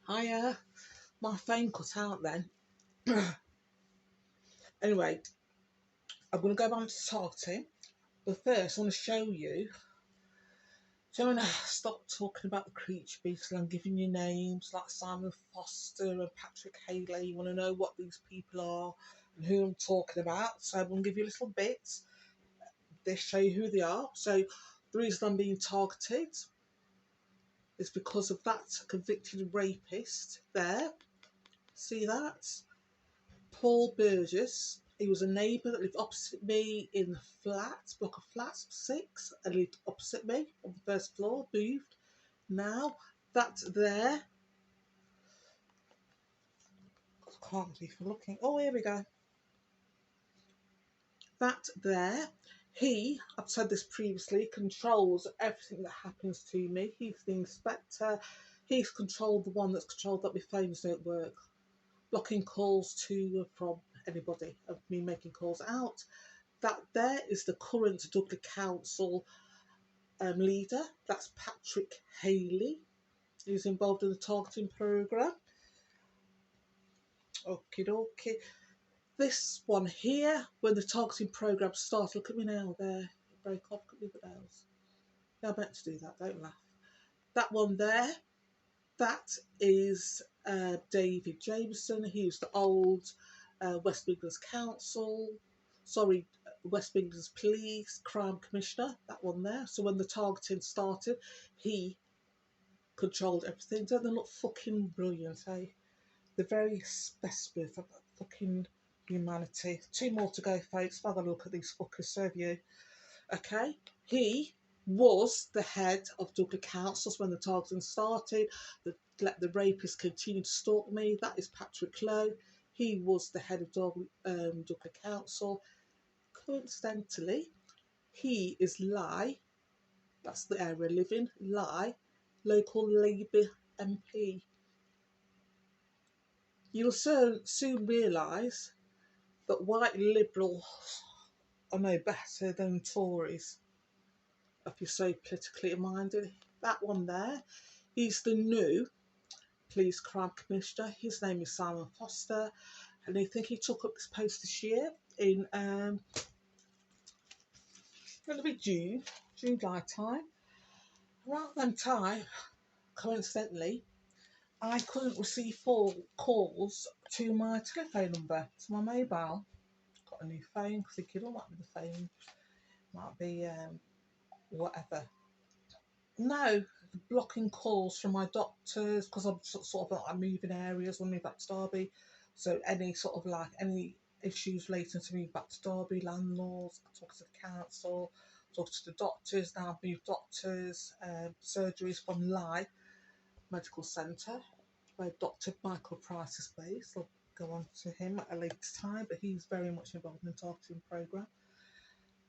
My phone cut out then. Anyway, I'm going to go back to targeting. But first, I want to show you. So when I stop talking about the creature beasts and I'm giving you names like Simon Foster and Patrick Haley, you want to know what these people are and who I'm talking about. So I'm going to give you a little bit. They show you who they are. So the reason I'm being targeted is because of that convicted rapist there. See that? Paul Burgess. He was a neighbour that lived opposite me in the flat, block of flats 6, and lived opposite me on the first floor, moved. Now, that there, I can't see for looking. Oh, here we go. That there, I've said this previously, controls everything that happens to me. He's the inspector. He's controlled the one that's controlled that my phones don't work. Blocking calls to from anybody of me making calls out. That there is the current Dudley Council leader. That's Patrick Haley. He's involved in the targeting programme. Okie dokie. This one here, when the targeting programme starts, look at me now there. Break off, look at me the nails. Yeah, I meant to do that, don't laugh. That one there, that is David Jameson. He was the old West Midlands Council, West Midlands Police Crime Commissioner, that one there. So when the targeting started, he controlled everything. Don't they look fucking brilliant, eh? The very specimen of fucking humanity. 2 more to go, folks. Have a look at these fuckers, serve you. Okay, he was the head of Dudley Council when the targeting started. Let the rapist continue to stalk me. That is Patrick Lowe. He was the head of Dudley Council. Coincidentally, he is that's the area I live in, local Labour MP. You'll soon realise that white liberals are no better than Tories if you're so politically minded. That one there, he's the new police crime commissioner. His name is Simon Foster, and I think he took up this post this year in it'll be July time. Around that time, coincidentally, I couldn't receive 4 calls to my telephone number, to my mobile. Got a new phone, thinking, oh, might be the phone, might be whatever. No, blocking calls from my doctors because I'm I'm moving areas. I move back to Derby, so any issues relating to me back to Derby, landlords, I talk to the council, talk to the doctors. Now I've moved doctors, surgeries from Live Medical Centre, where Dr. Michael Price is based. I'll go on to him at a later time, but he's very much involved in the targeting programme.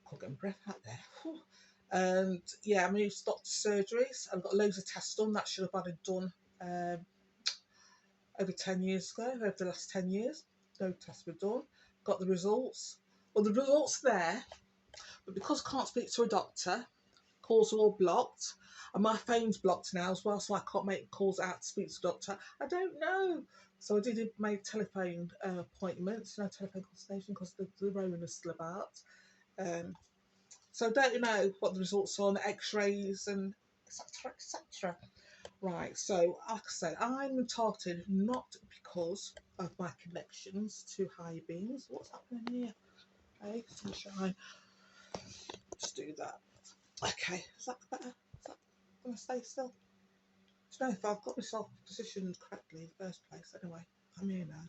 Can't get my breath out there. Whew. And yeah, I moved doctor surgeries. I've got loads of tests done that should have had it done over 10 years ago, over the last 10 years. No tests were done. Got the results. Well, the results are there, but because I can't speak to a doctor, calls are all blocked, and my phone's blocked now as well, so I can't make calls out to speak to a doctor. I don't know. So I did make telephone appointments, telephone consultation, because the Roman is still about. So don't know what the results are on the x-rays and etc, etc. Right, so like I said, I'm targeted not because of my connections to high beams. What's happening here? Okay, sunshine. Let's do that. Okay, is that better? Is that going to stay still? I don't know if I've got myself positioned correctly in the first place. Anyway, I'm here now.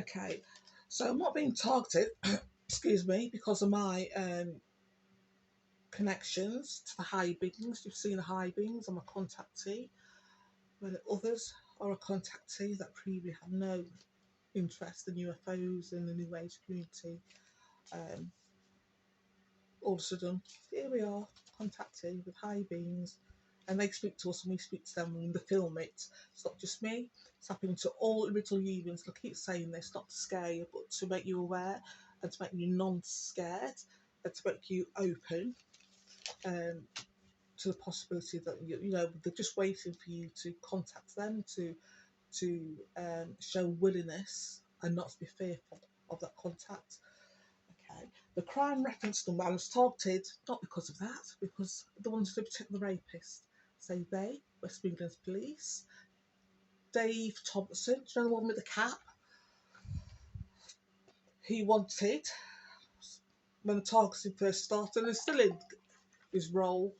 Okay, so I'm not being targeted, excuse me, because of my connections to the high beings. You've seen the high beings. I'm a contactee. When others are a contactee that previously had no interest in UFOs and the New Age community, all of a sudden, here we are, contactee with high beings, and they speak to us and we speak to them and they film it. It's not just me, it's happening to all original humans. I keep saying this, not to scare you, but to make you aware and to make you non-scared and to make you open. to the possibility that you know they're just waiting for you to contact them to show willingness and not to be fearful of that contact. Okay. The crime reference number, I was targeted not because of that, because they wanted to protect the rapist. So they, West Midlands Police, Dave Thompson, do you know the one with the cap? He wanted, when the targeting first started, and is still in his role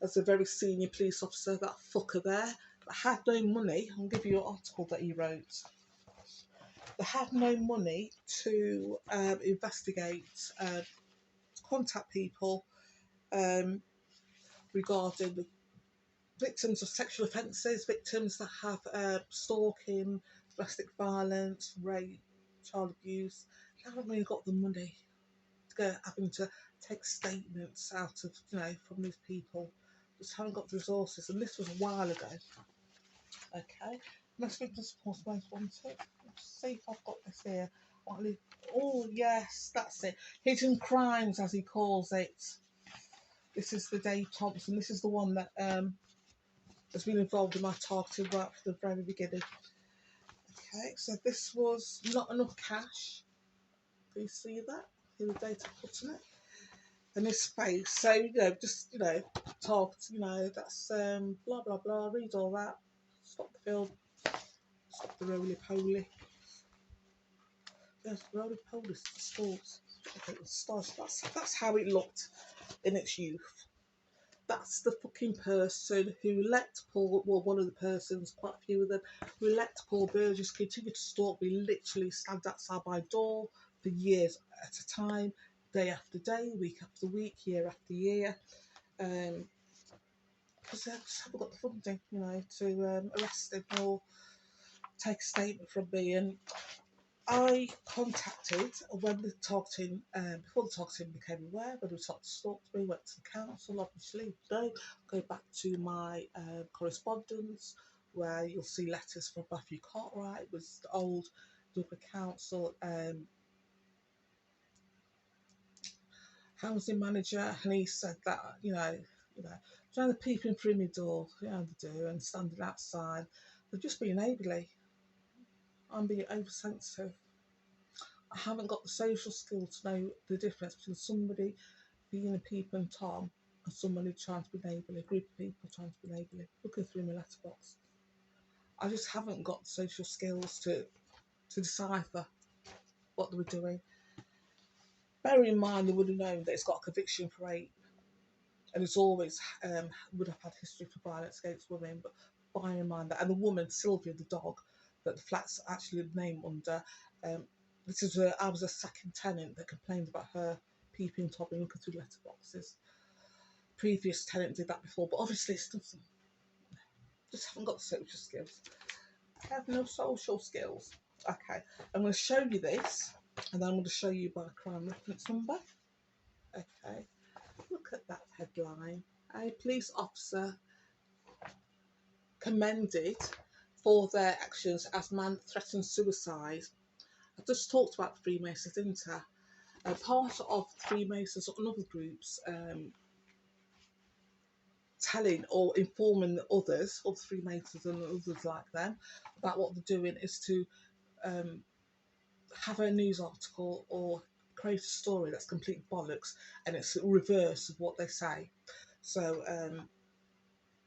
as a very senior police officer, that fucker there, that had no money. I'll give you an article that he wrote. They had no money to investigate, contact people regarding the victims of sexual offences, victims that have stalking, domestic violence, rape, child abuse. They haven't really got the money to go having to take statements out of, you know, from these people. Just haven't got the resources, and this was a while ago. Okay, let's read the support most wanted. Let's see if I've got this here. Oh yes, that's it. Hidden crimes, as he calls it. This is the Dave Thompson. This is the one that has been involved in my targeting right from the very beginning. Okay, so this was not enough cash. Do you see that? See the date I put in it? And his face. So, you know, just, you know, target, you know, that's blah, blah, blah. Read all that. Stop the film. Stop the roly-poly. Yes, roly-poly sports. Okay, that's how it looked in its youth. That's the fucking person who let Paul, well, one of the persons, quite a few of them, who let Paul Burgess continue to stalk me, literally stand outside my door for years at a time, day after day, week after week, year after year. Because they just haven't got the funding, you know, to arrest him or take a statement from me. And I contacted, when the targeting, before the targeting became aware, when the targeting stalked me, went to the council, obviously, go back to my correspondence, where you'll see letters from Matthew Cartwright, it was the old Dudley Council housing manager, and he said that, you know, trying to peeping through my door, you know, they do, and standing outside, they're just being neighbourly. I'm being oversensitive. I haven't got the social skill to know the difference between somebody being a peeping Tom and somebody trying to be neighbourly, a group of people trying to be neighbourly, looking through my letterbox. I just haven't got the social skills to decipher what they were doing. Bear in mind, they would have known that it's got a conviction for rape, and it's always would have had history for violence against women, but bear in mind that, and the woman, Sylvia, the dog, that the flat's actually named under, this is I was a second tenant that complained about her peeping Tom and looking through letterboxes. Previous tenant did that before, but obviously it's nothing. Just haven't got the social skills. I have no social skills. Okay, I'm going to show you this, and then I'm going to show you my crime reference number. Okay, look at that headline. A police officer commended for their actions as man threatened suicide. I just talked about Freemasons, didn't I? Part of Freemasons and other groups telling or informing others, other Freemasons and others like them, about what they're doing is to have a news article or create a story that's complete bollocks, and it's the reverse of what they say. So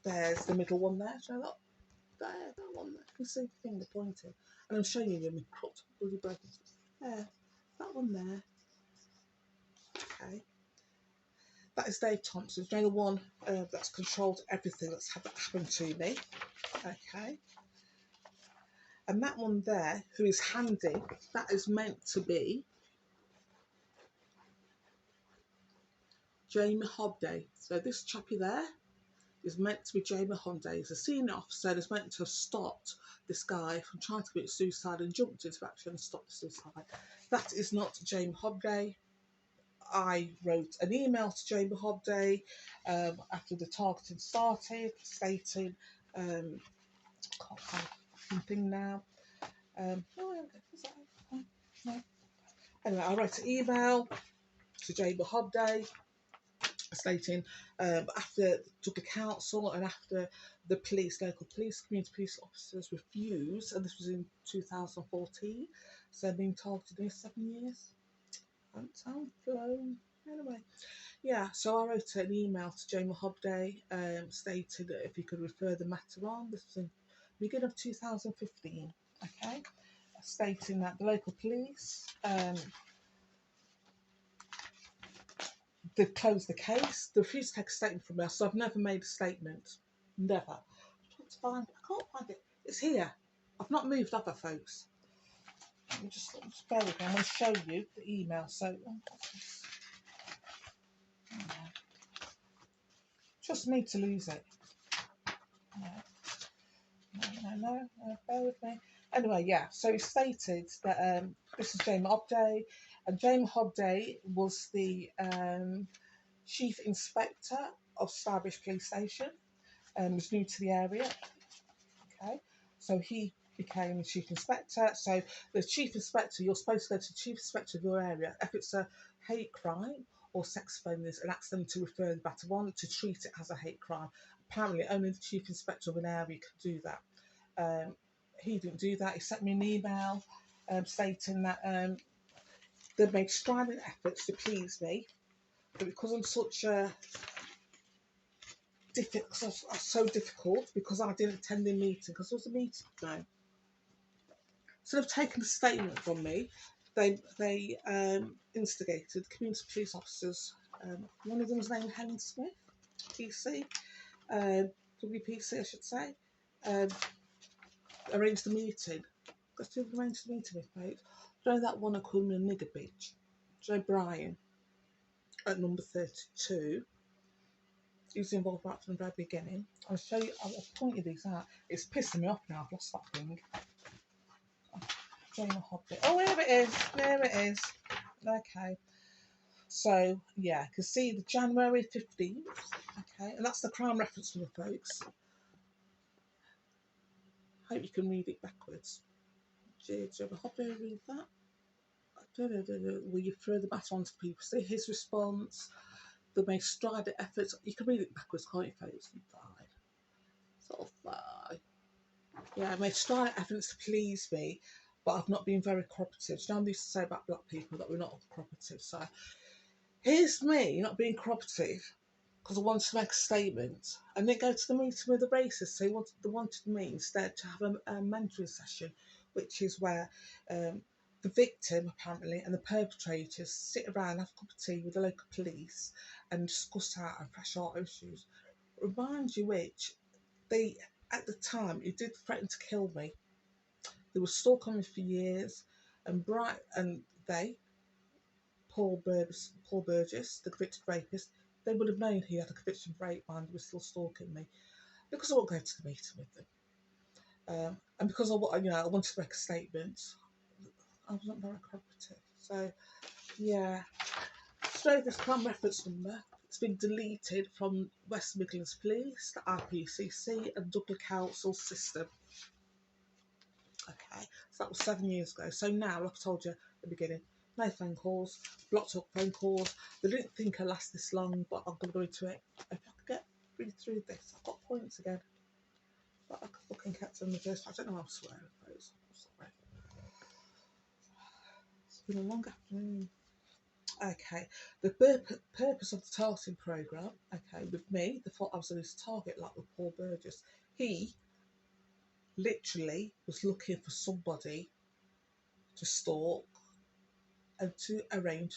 there's the middle one there, show that? There, that one there. You see the finger pointing. And I'm showing you them cropped bloody broken. There, that one there. Okay. That is Dave Thompson, the one that's controlled everything that's happened to me. Okay. And that one there, who is handy, that is meant to be Jamie Hobday. So this chappie there is meant to be Jamie Hobday. He's a senior officer, is meant to have stopped this guy from trying to commit suicide and jumped into action and stopped the suicide. That is not Jamie Hobday. I wrote an email to Jamie Hobday after the targeting started, stating, can't find the thing now. Anyway, I wrote an email to Jamie Hobday stating after Dudley Council and after the police, local police, community police officers refused, and this was in 2014, so they've been targeted near 7 years. Time flown. Anyway, yeah, so I wrote an email to Jamie Hobday stating that if he could refer the matter on. This was in the beginning of 2015, okay, stating that the local police they've closed the case. They refused to take a statement from me, so I've never made a statement. Never. I'm trying to find it. I can't find it. It's here. I've not moved other folks. Let me just bear with me. I'm going to show you the email. So, what's this? Just need to lose it. No, bear with me. Anyway, yeah, so he stated that this is Jamie Hobday, and Jamie Hobday was the Chief Inspector of Starbridge Police Station and was new to the area. Okay, so he became the Chief Inspector. So the Chief Inspector, you're supposed to go to the Chief Inspector of your area if it's a hate crime or sex offenders and ask them to refer the matter on to treat it as a hate crime. Apparently only the Chief Inspector of an area can do that. He didn't do that. He sent me an email stating that they've made strident efforts to please me, but because I'm such a so difficult, because I didn't attend the meeting, because there was a meeting now. So they've taken a statement from me. They instigated community police officers. One of them was named Henry Smith, PC, WPC I should say. Arranged the meeting. Let's do arrange the meeting with folks. Do you know that one I called me a nigger bitch? Do you know Brian at number 32? He was involved right from the very beginning. I'll show you, I'll point you these out. It's pissing me off now, I've lost that thing. Jamie Hobday. Oh, here it is. There it is. Okay. So, yeah, you can see the January 15th. Okay, and that's the crime reference number, folks. Hope you can read it backwards. Jamie Hobday, read that. Will you throw the matter on to people? See his response. They made strident efforts. You can read it backwards, can't you, folks? Yeah, I made strident efforts to please me, but I've not been very cooperative. You know, I used to say about black people that we're not cooperative. So here's me not being cooperative because I wanted to make a statement, and then go to the meeting with the racists. So they wanted me instead to have a mentoring session, which is where the victim apparently and the perpetrators sit around, have a cup of tea with the local police, and discuss out and thrash out issues. Remind you which they at the time it did threaten to kill me. They were stalking me for years, and Paul Burgess, the convicted rapist, they would have known he had a conviction for rape and they were still stalking me because I won't go to the meeting with them. And because I wanted to make a statement, I wasn't very cooperative. So, yeah. So this crime reference number, it's been deleted from West Midlands Police, the RPCC and Dudley Council system. Okay, so that was 7 years ago. So now, like I told you at the beginning, no phone calls, blocked up phone calls. They didn't think I'd last this long, but I'm going to go into it. If I could get really through this, I've got points again. But I could fucking catch them the first. I don't know how to swear, folks. I'm sorry. It's been a long afternoon. Okay, the purpose of the targeting programme, okay, with me, they thought I was on his target, like with Paul Burgess. He literally was looking for somebody to stalk and to arrange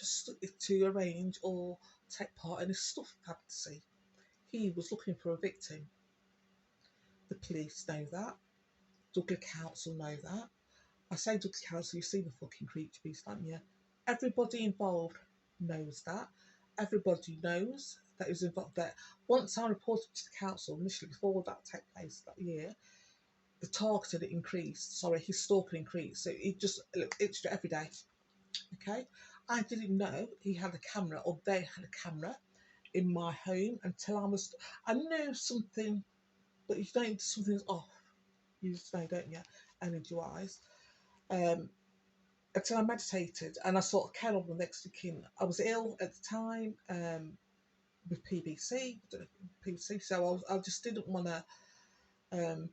or take part in a stuff fantasy. He was looking for a victim. The police know that. Dudley Council know that. I say Dudley Council, you've seen the fucking creaturebeasts, haven't you? Everybody involved knows that. Everybody knows that he was involved there. Once I reported to the council, initially before that took place that year, the targeting increased. Sorry, his stalking increased. So it just itched every day. Okay, I didn't know he had a camera or they had a camera in my home until I knew something, but you don't, something's off. You just know, don't you? Energy wise. Until I meditated and I sort of carried on the next of kin. I was ill at the time. with PBC, so I just didn't want to. I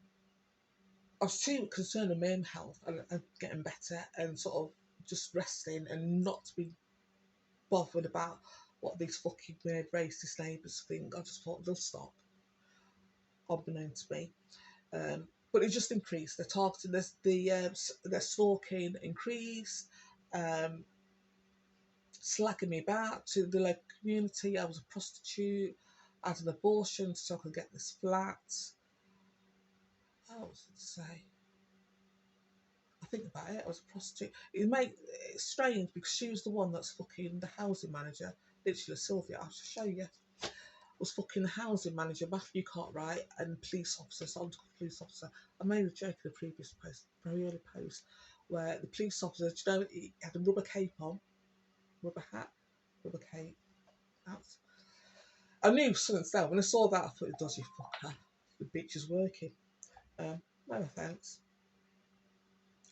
was too concerned with my own health and getting better and sort of just resting and not to be bothered about what these fucking weird racist neighbours think. I just thought they'll stop, unbeknown to me. But it just increased. The targeting, their stalking increased, slagging me about to the local community. I was a prostitute. I had an abortion so I could get this flat. What was it to say? I think about it. I was a prostitute. It's strange because she was the one that's fucking the housing manager. Literally, Sylvia. I'll just show you. Was fucking the housing manager, Matthew Cartwright, and police officer, so police officer. I made a joke in a previous post, very early post, where the police officer, do you know, he had a rubber cape on, rubber hat, rubber cape. That's. I knew something there. When I saw that, I thought, it does, you fucker. The bitch is working. No offence.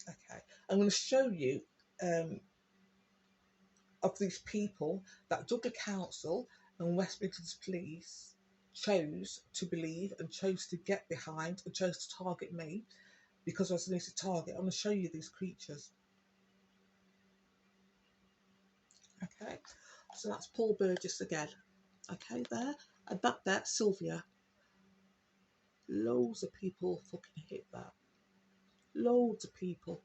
Okay. I'm going to show you of these people that Dudley Council and West Midlands Police chose to believe and chose to get behind and chose to target me because I was an easy target. I'm going to show you these creatures. Okay, so that's Paul Burgess again. Okay, there. And that there, Sylvia. Loads of people fucking hit that. Loads of people.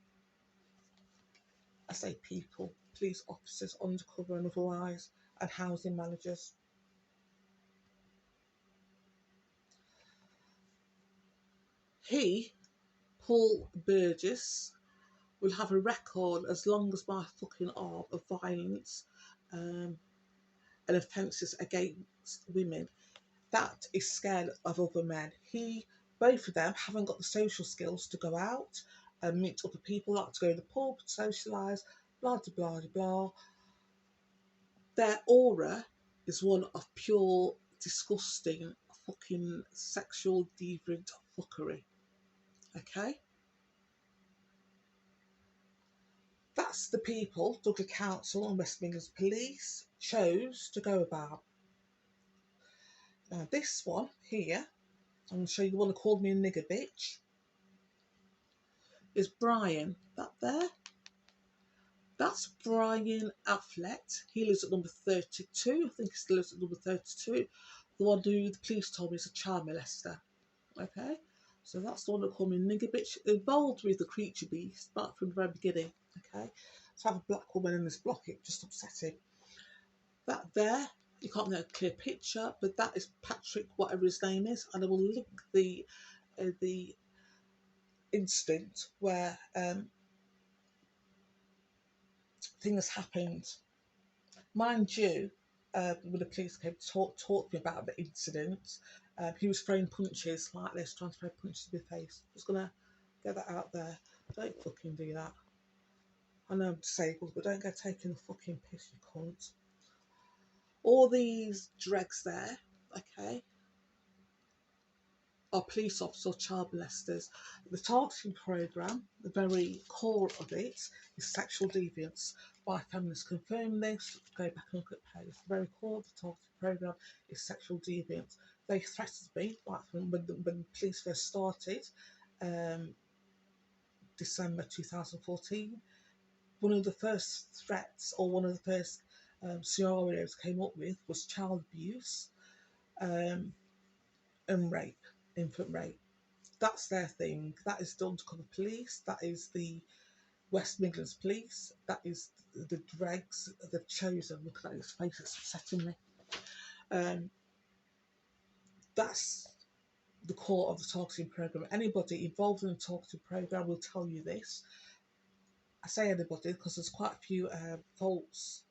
I say people. Police officers, undercover and otherwise, and housing managers. He, Paul Burgess, will have a record as long as my fucking arm of violence and offences against women. That is scared of other men. Both of them haven't got the social skills to go out and meet other people, like to go to the pub, socialise, blah, blah, blah, blah. Their aura is one of pure, disgusting, fucking sexual deviant fuckery. Okay? That's the people Dudley Council and West Midlands Police chose to go about. Now this one here, I'm going to show you the one that called me a nigger bitch, is Brian. That there? That's Brian Affleck. He lives at number 32. I think he still lives at number 32. The one who the police told me is a child molester. Okay? So that's the one that called me a nigger bitch. Involved with the creature beast, but from the very beginning. Okay? To have a black woman in this block, it just upsetting. That there, you can't get a clear picture, but that is Patrick, whatever his name is, and I will link the incident where things happened. Mind you, when the police came to talk to me about the incident, he was throwing punches like this, trying to throw punches to my face. Just gonna get that out there. Don't fucking do that. I know I'm disabled, but don't go taking the fucking piss, you cunt. All these dregs there, okay, are police officers or child molesters. The targeting programme, the very core of it, is sexual deviance. Why feminists confirm this, go back and look at posts. The very core of the targeting programme is sexual deviance. They threatened me, like when the police first started, December 2014. One of the first threats, or one of the first scenarios came up with was child abuse and rape, infant rape. That's their thing. That is the undercover police. That is the West Midlands Police. That is the dregs. They've chosen. Looking at his face, it's upsetting me. That's the core of the targeting programme. Anybody involved in the targeting programme will tell you this. I say anybody because there's quite a few false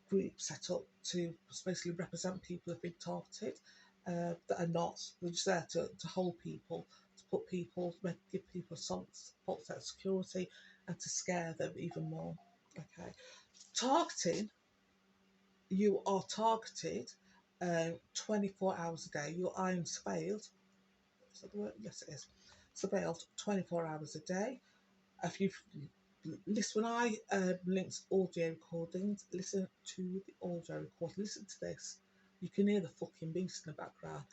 groups set up to basically represent people who have been targeted that are not. They're just there to hold people, to put people, give people a false sense of security and to scare them even more. Okay. Targeting, you are targeted 24 hours a day. Your iron surveilled. Is that the word? Yes, it is. Surveilled 24 hours a day. If you've listen, when I linked audio recordings, listen to the audio recording. Listen to this. You can hear the fucking beast in the background.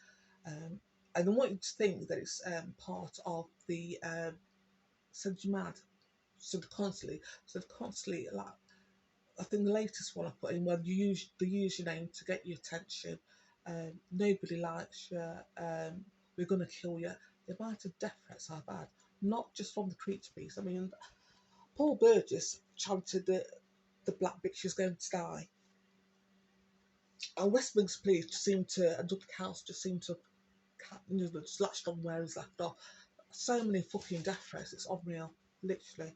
And I want you to think that it's part of the send you mad constantly like I think the latest one I put in where you use the username to get your attention. Nobody likes you. We're gonna kill you. The amount of death threats I've had, not just from the creature beast. I mean, Paul Burgess chanted that the black bitch is going to die. And West Midlands Police just seem to, and Dudley Council just seem to, just latched on where he's left off. So many fucking death threats, it's unreal, literally.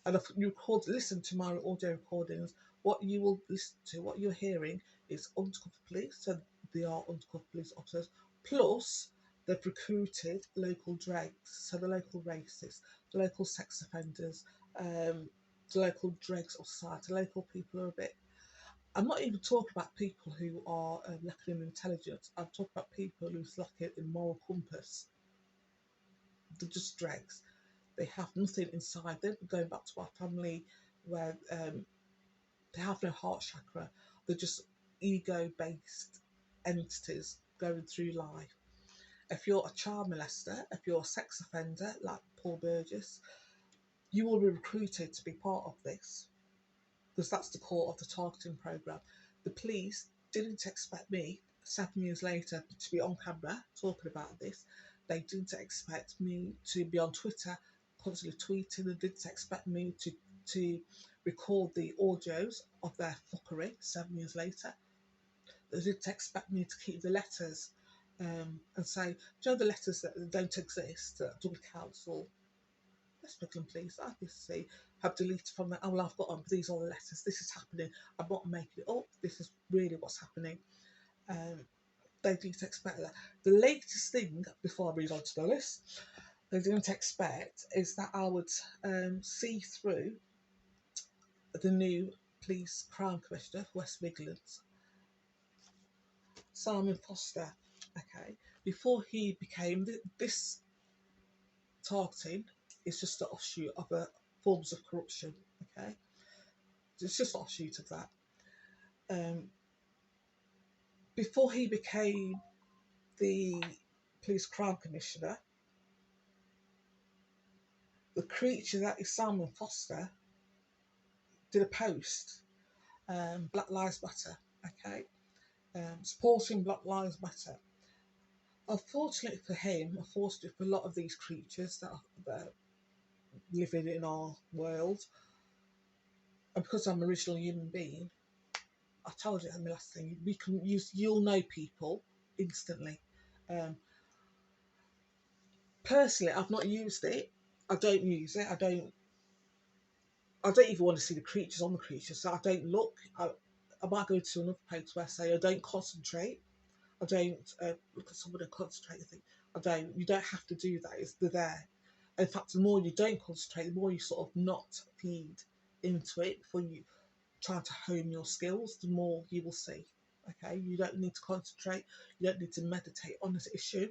And if you listen to my audio recordings, what you will listen to, what you're hearing is undercover police, so they are undercover police officers, plus they've recruited local dregs, so the local racists, the local sex offenders, the local dregs of society, local people who are a bit. I'm not even talking about people who are lacking in intelligence. I'm talking about people who's lacking in moral compass. They're just dregs. They have nothing inside them. Going back to our family, where they have no heart chakra. They're just ego-based entities going through life. If you're a child molester, if you're a sex offender like Paul Burgess, you will be recruited to be part of this, because that's the core of the targeting programme. The police didn't expect me 7 years later to be on camera talking about this. They didn't expect me to be on Twitter constantly tweeting. They didn't expect me to record the audios of their fuckery 7 years later. They didn't expect me to keep the letters and say, do you know the letters that don't exist at Dudley Council, West Midlands Police, IPC, have deleted from that. Oh, well, I've got them. These are the letters. This is happening. I'm not making it up. This is really what's happening. They didn't expect that. The latest thing, before I read on to the list, they didn't expect is that I would see through the new police crime commissioner for West Midlands, Simon Foster. Okay, before he became this targeting is just an offshoot of forms of corruption. Okay, it's just an offshoot of that. Before he became the police crime commissioner, the creature that is Simon Foster did a post, Black Lives Matter, okay, supporting Black Lives Matter. Unfortunately for him, unfortunately for a lot of these creatures that are living in our world, and because I'm an original human being, I told you in the last thing, we can use, you'll know people instantly. Personally, I've not used it. I don't use it. I don't even want to see the creatures on the creatures, so I don't look. I might go to another page where I say I don't concentrate. I don't look at someone and concentrate and think, I don't. You don't have to do that. They're there. In fact, the more you don't concentrate, the more you sort of not feed into it before you try to hone your skills, the more you will see. Okay, you don't need to concentrate. You don't need to meditate on this issue.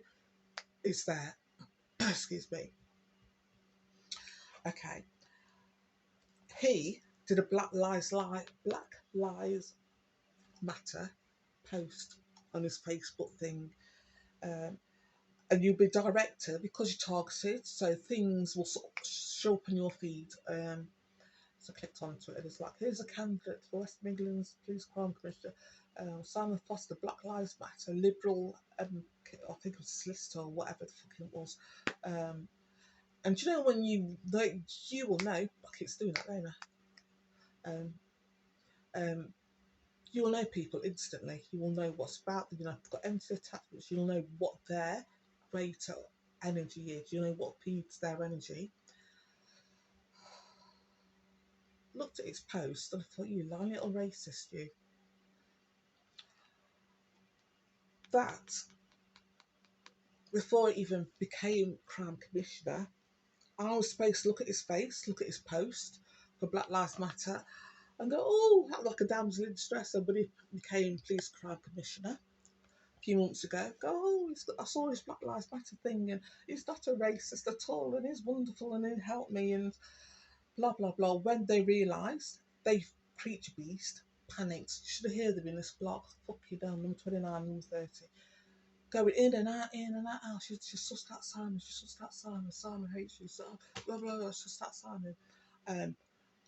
It's there. Excuse me. Okay. He did a Black Lives Matter post on his Facebook thing, and you'll be directed because you're targeted, so things will sort of show up in your feed. So I clicked onto it, and it's like, here's a candidate for West Midlands Police Crime Commissioner, Simon Foster, Black Lives Matter, Liberal, I think it was solicitor or whatever the fuck it was. And you know when you will know, fuck, it's doing that, don't I? You will know people instantly. You will know what's about them. You know, if they've got empty attachments, you'll know what their rate of energy is. You know what feeds their energy. Looked at his post and I thought, you lying little racist, you. That, before I even became crime commissioner, I was supposed to look at his face, look at his post for Black Lives Matter, and go, oh, act like a damsel in distress. But he became police crime commissioner a few months ago. Go, oh, I saw his Black Lives Matter thing, and he's not a racist at all, and he's wonderful, and he'll help me, and blah blah blah. When they realised they creature beast panicked. You should have heard them in this block. Fucking down, number 29, number 30. Going in and out, in and out. She sussed out Simon. She sussed out Simon. Simon hates you. So blah blah blah. She sussed out Simon.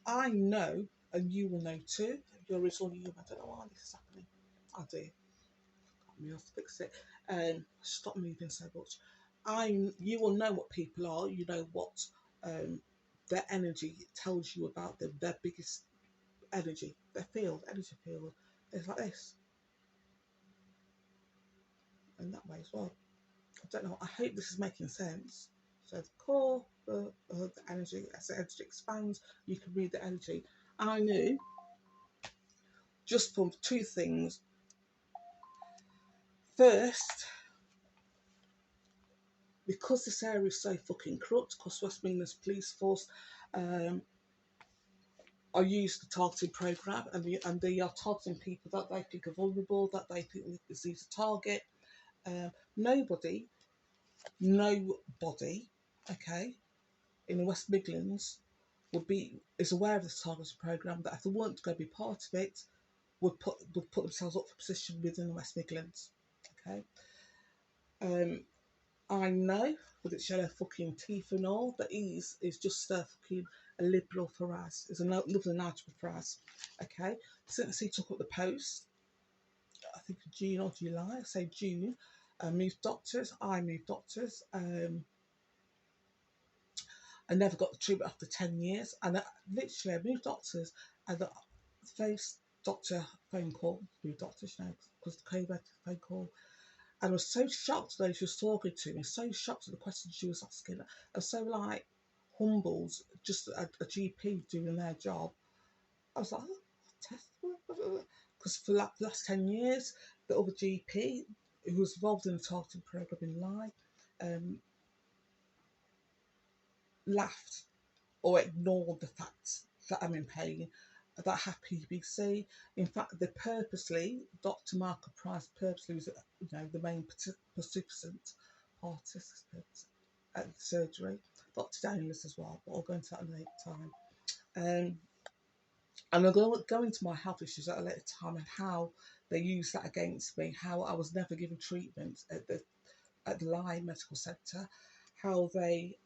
I know, and you will know too. You're only you. I don't know why this is happening. I do. Got me off to fix it. Stop moving so much. You will know what people are. You know what their energy tells you about them. Their biggest energy, their energy field. It's like this, and that way as well. I don't know. I hope this is making sense. So the core, the energy, as the energy expands, you can read the energy. I knew just from two things. First, because this area is so fucking corrupt, because West Midlands Police Force are used the targeting programme, and they are targeting people that they think are vulnerable, that they think is easy to target. Nobody, okay, in the West Midlands is aware of this targeting programme, that if they weren't going to be part of it, would put themselves up for position within the West Midlands. Okay. I know with its yellow fucking teeth and all that is just fucking a liberal for us. It's a lovely argument for us. Okay. Since he took up the post, I think June or July, I say June, moved doctors. I moved doctors. I never got the treatment after 10 years. And literally, I moved doctors, and the first doctor phone call, moved doctors, you know, because the COVID phone call. And I was so shocked that she was talking to me, so shocked at the questions she was asking, and so like humbled, just a GP doing their job. I was like, oh, test, because for the last 10 years, the other GP who was involved in the targeting programme in Lie laughed or ignored the fact that I'm in pain, that happy PBC. In fact, they purposely, Dr. Marco Price purposely was, you know, the main participant at the surgery. Dr. Daniels as well, but I'll go into that another time. And I'll go into my health issues at a later time and how they use that against me, how I was never given treatment at the Lyme Medical Centre, how they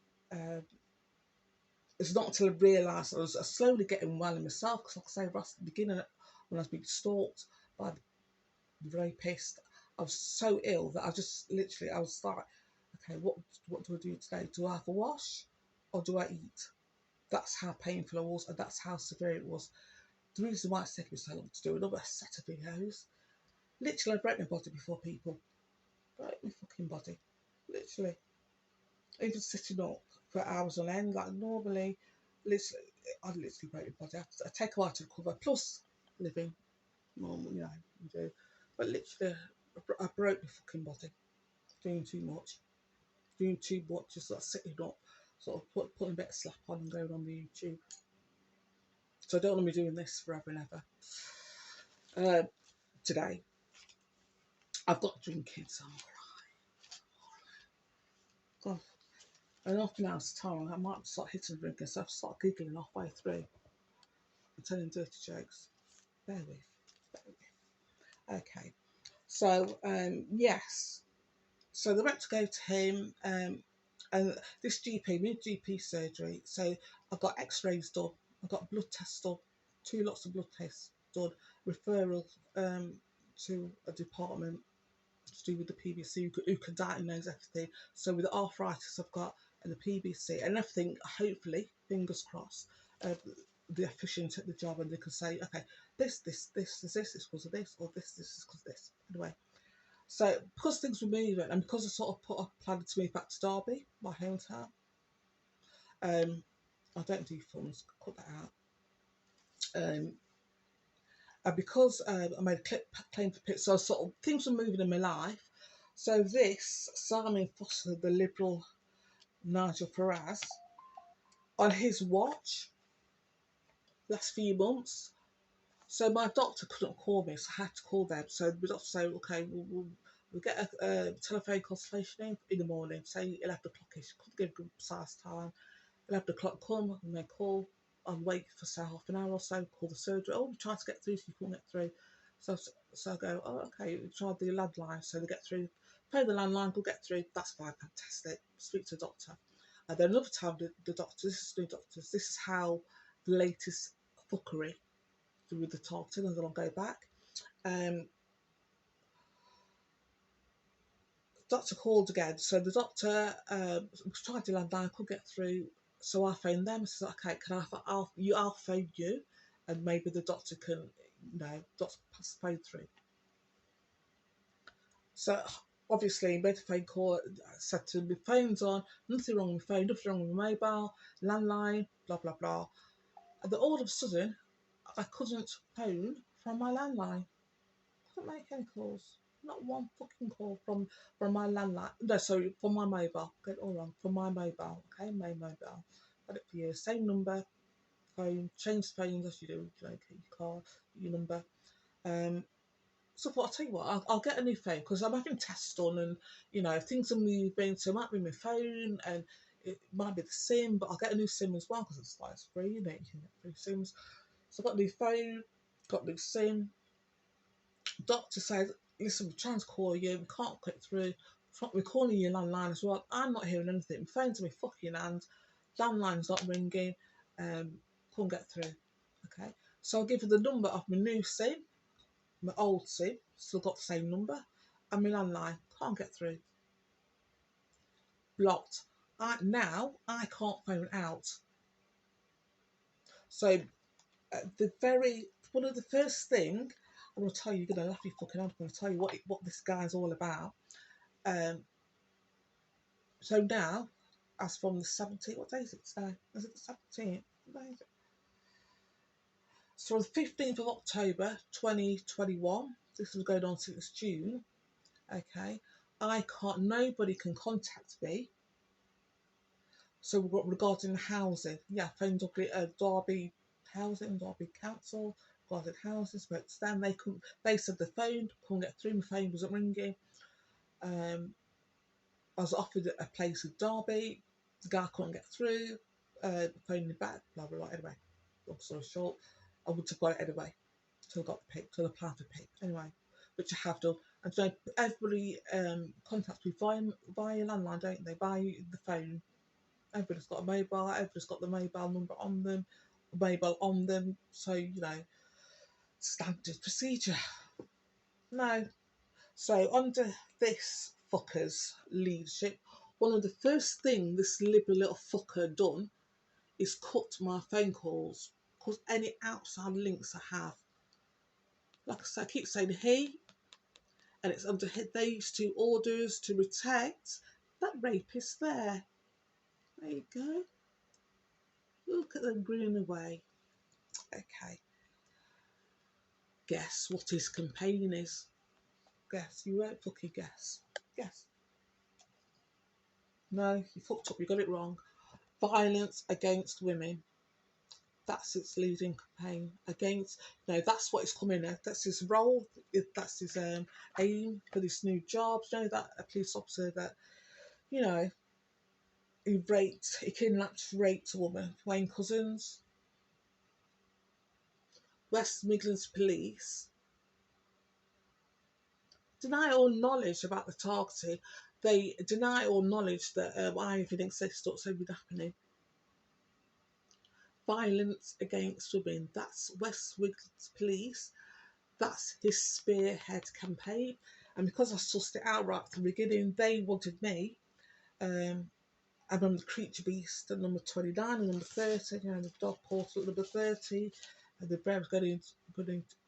it's not until I realised I was slowly getting well in myself, because like I say, right at the beginning, when I was being stalked by the rapist, I was so ill that I just literally, I was like, okay, what do I do today? Do I have a wash or do I eat? That's how painful it was, and that's how severe it was. The reason why it's taken me so long to do another set of videos, literally I broke my body before people. Broke my fucking body. Literally. Even sitting up for hours on end, like normally, literally, I'd literally break my body. I take a while to recover, plus living normal, you know, you do. But literally, I broke my fucking body. Doing too much, just like sitting up, sort of putting a bit of slap on and going on the YouTube. So I don't want to be doing this forever and ever. Today, I've got drinking, so I'm alright. God, and after now's time, I might start hitting the drinking, so I start giggling halfway through and telling dirty jokes. Bear with. Okay, so yes, so they went to go to him, and this GP, me GP surgery. So I got X-rays done, I got blood tests done, 2 lots of blood tests done, referral to a department to do with the PBC who can diagnose everything. So with the arthritis I've got and the PBC and everything, hopefully, fingers crossed, the efficient at the job, and they can say, okay, this is because of this, or this is because of this. Anyway, so because things were moving, and because I sort of put a plan to move back to Derby, my hometown, I don't do films, cut that out. And because I made a claim for PIT, so sort of things were moving in my life. So this Simon Foster, the Liberal Nigel Farage, on his watch, last few months. So my doctor couldn't call me, so I had to call them. So the doctor said, okay, we'll get a telephone consultation in the morning, say 11 o'clock-ish. Couldn't give a good precise time. 11 o'clock come, and they call. I'll wait for say half an hour or so, call the surgery. Oh, we tried to get through, so you couldn't get through. So I go, oh, okay, we tried the landline, so they get through. Phone the landline, we'll get through. That's fine, fantastic. Speak to the doctor. And then another time, the doctor, this is new doctors, this is how the latest fuckery with the targeting, and then I'll go back. Doctor called again, so the doctor tried to land down, couldn't get through, so I phoned them. I said, okay, I'll phone you, and maybe the doctor can, doctor pass the phone through. So obviously made a phone call, said to him, my phone's on, nothing wrong with my phone, nothing wrong with my mobile, landline, blah blah blah. And then all of a sudden I couldn't phone from my landline. Couldn't make any calls. Not one fucking call from my landline. No, sorry, from my mobile. Get it all wrong. From my mobile. Okay, my mobile. Got it for you. Same number, phone, change phones as you do. Get your car, your number. So I thought, I'll tell you what, I'll get a new phone because I'm having tests done, and things are moving. So it might be my phone, and it might be the SIM, but I'll get a new SIM as well because it's free. You can get free SIMs. So I got a new phone, got a new SIM. Doctor said, listen, we're trying to call you, we can't get through, we're calling you landline as well. I'm not hearing anything, my phone's in my fucking hand, landline's not ringing, couldn't get through. Okay, so I'll give you the number of my new SIM, my old SIM, still got the same number, and my landline, can't get through. Blocked. Now I can't phone out. So one of the first thing I'm going to tell you, you're going to laugh your fucking head. I'm going to tell you what this guy's all about. So now, as from the 17th, what day is it today? Is it the 17th? What day is it? So the 15th of October 2021, this was going on since June, okay, nobody can contact me. So regarding housing, yeah, phoned up Derby Housing, Dudley Council, regarding housing, spoke to them, they said the phone, couldn't get through, my phone wasn't ringing. I was offered a place in Derby, the guy couldn't get through, phoned me back, blah, blah, blah. Anyway, long story short, I would have got it anyway, till I got the pick, till I applied for pick, anyway, which I have done. And so everybody contacts me via landline, don't they, via the phone. Everybody's got a mobile, everybody's got the mobile number on them, so, standard procedure. No. So under this fucker's leadership, one of the first things this liberal little fucker done is cut my phone calls, because any outside links I have. Like I said, I keep saying he, and it's under these two orders to protect that rapist there. There you go. Look at them grinning away. Okay. Guess what his campaign is? Guess. You won't fucking guess. Guess. No, you fucked up. You got it wrong. Violence against women. That's its leading campaign. Against, that's what it's coming at. That's his role. That's his aim for this new job. That a police officer that, he kidnapped, raped a woman, Wayne Cousins. West Midlands police deny all knowledge about the targeting. They deny all knowledge that anything exists or so would happening. Violence against women. That's West Midlands police. That's his spearhead campaign. And because I sussed it out right from the beginning, they wanted me. I remember the creature beast at number 29 and number 30, the dog portal at number 30, and the bear was going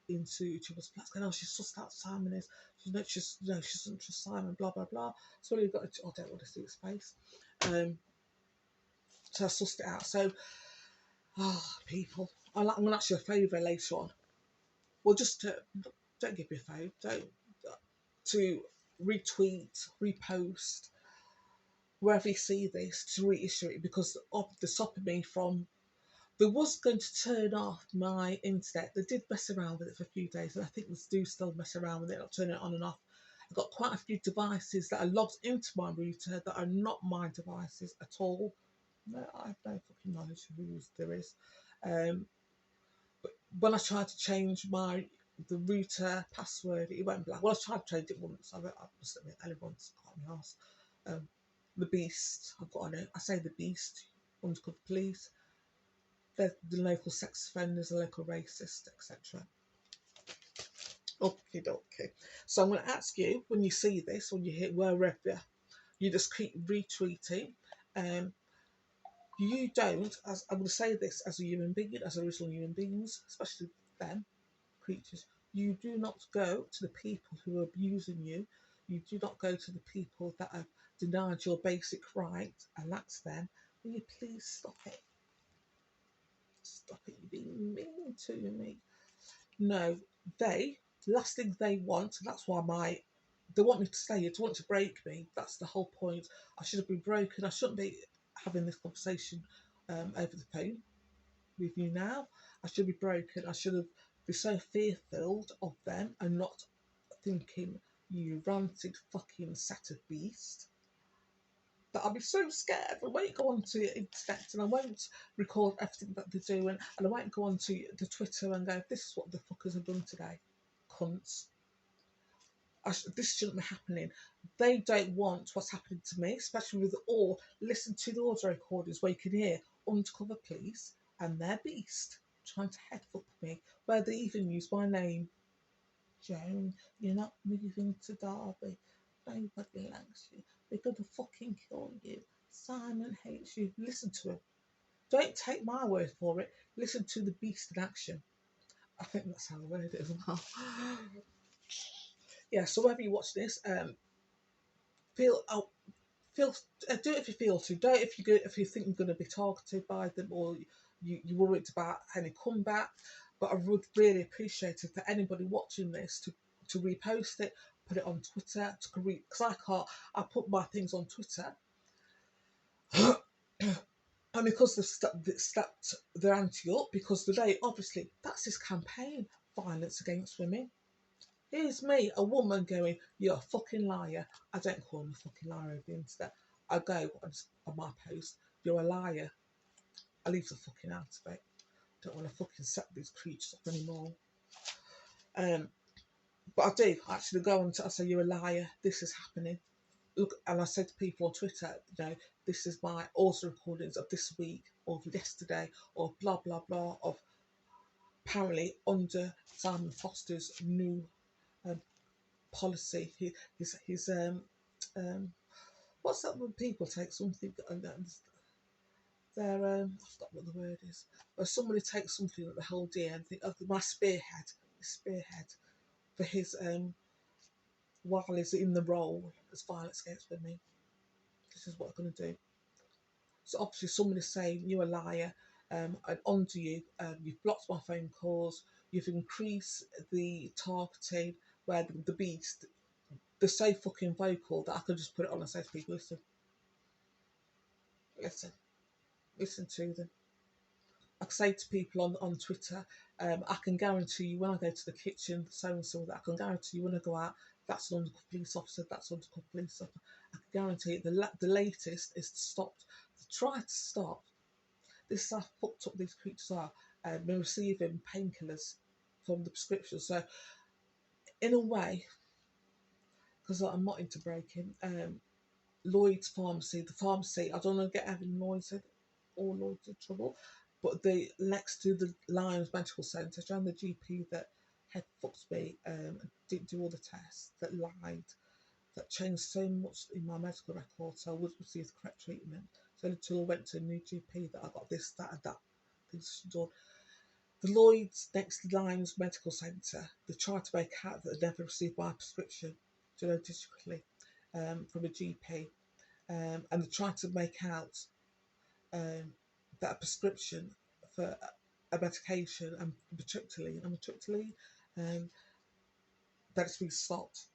into each other's flats, going, oh, she's sussed out Simon is. She doesn't trust Simon, blah, blah, blah. So you've got to, I don't want to see his face. So I sussed it out. So, people, I'm going to ask you a favour later on. Well, just don't give me a favour. Don't to retweet, repost, wherever you see this, to reissue it, because they're stopping me from. They was going to turn off my internet. They did mess around with it for a few days, and I think they do still mess around with it, not turning it on and off. I've got quite a few devices that are logged into my router that are not my devices at all. No, I have no fucking knowledge of who there is. Um, but when I tried to change the router password, it went blank. Well, I tried to change it once. I must admit, only once. Got my arse. The beast. I've got on it. I say the beast. Undercover police. They're the local sex offenders, the local racist, etc. Okay, okay. So I'm going to ask you when you see this, when you hear wherever, you just keep retweeting. You don't, as I'm going to say this as a human being, as original human beings, especially them, creatures, you do not go to the people who are abusing you. You do not go to the people that have denied your basic right, and that's them. Will you please stop it? Stop it, you're being mean to me. No, the last thing they want, and that's why they want me to stay here, to want to break me. That's the whole point. I should have been broken. I shouldn't be having this conversation over the phone with you now. I should be broken. I should have been so fear-filled of them and not thinking, you ranted fucking set of beast, that I'll be so scared. I won't go on to Infact and I won't record everything that they're doing, and I won't go on to the Twitter and go, this is what the fuckers have done today. Cunts. This shouldn't be happening. They don't want what's happening to me, especially with listen to the audio recordings where you can hear undercover police and their beast trying to headbutt me, where they even use my name. Joan, you're not moving to Derby. Nobody likes you. They're going to fucking kill you. Simon hates you. Listen to him. Don't take my word for it. Listen to the beast in action. I think that's how I word it as well. Yeah, so whenever you watch this, feel feel do it if you feel to. Don't if you think you're going to be targeted by them, or you're worried about any comeback. But I would really appreciate it for anybody watching this to repost it, put it on Twitter, because I can't. I put my things on Twitter, and because they've stepped their ante up, because today obviously that's this campaign, violence against women. Here's me, a woman, going, you're a fucking liar. I don't call them a fucking liar over the internet. I go on my post, you're a liar. I leave the fucking out of it. Don't want to fucking set these creatures up anymore. But I do actually go on to, I say, you're a liar. This is happening. Look, and I say to people on Twitter, this is my audio recordings of this week, or of yesterday, or blah, blah, blah, of apparently under Simon Foster's new policy. His what's that when people take something and they're I forgot what the word is. Or somebody takes something that they hold dear and think, oh, my spearhead for his while he's in the role as violence against women. This is what I'm going to do. So obviously somebody's saying you're a liar, and onto you. You've blocked my phone calls. You've increased the targeting where the beast. They're so fucking vocal that I could just put it on and say to people, listen to them. I say to people on Twitter, I can guarantee you when I go to the kitchen, so and so, that I can guarantee you when I go out, that's an undercover police officer, that's an undercover police officer. I can guarantee it. The latest is to try to stop. This is how fucked up these creatures are. They're receiving painkillers from the prescription. So, in a way, because I'm not into breaking, Lloyd's pharmacy, the pharmacy, I don't want to get having noise or Lloyd's in trouble, but the next to the Lions Medical Centre, around the GP that head fucked me, didn't do all the tests, that lied, that changed so much in my medical record, so I would receive the correct treatment. So until I went to a new GP that I got this, that, and that things done. The Lloyd's next to the Lions Medical Centre, they tried to make out that they never received my prescription, digitally, from a GP. And they're trying to make out that a prescription for a medication, amitriptyline, that it's been stopped.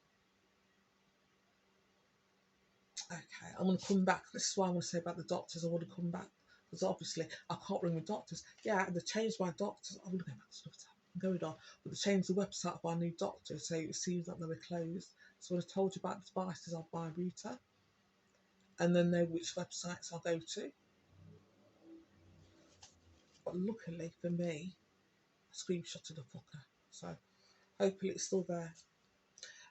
Okay, I'm going to come back. This is why I'm going to say about the doctors. I want to come back because obviously I can't ring the doctors. Yeah, they changed my doctors. I'm going to go back to stuff. I'm going on, but they changed the website of my new doctor, so it seems like they were closed. So when I told you about the devices of my router, and then know which websites I'll go to. But luckily for me, I screenshotted the fucker. So hopefully it's still there.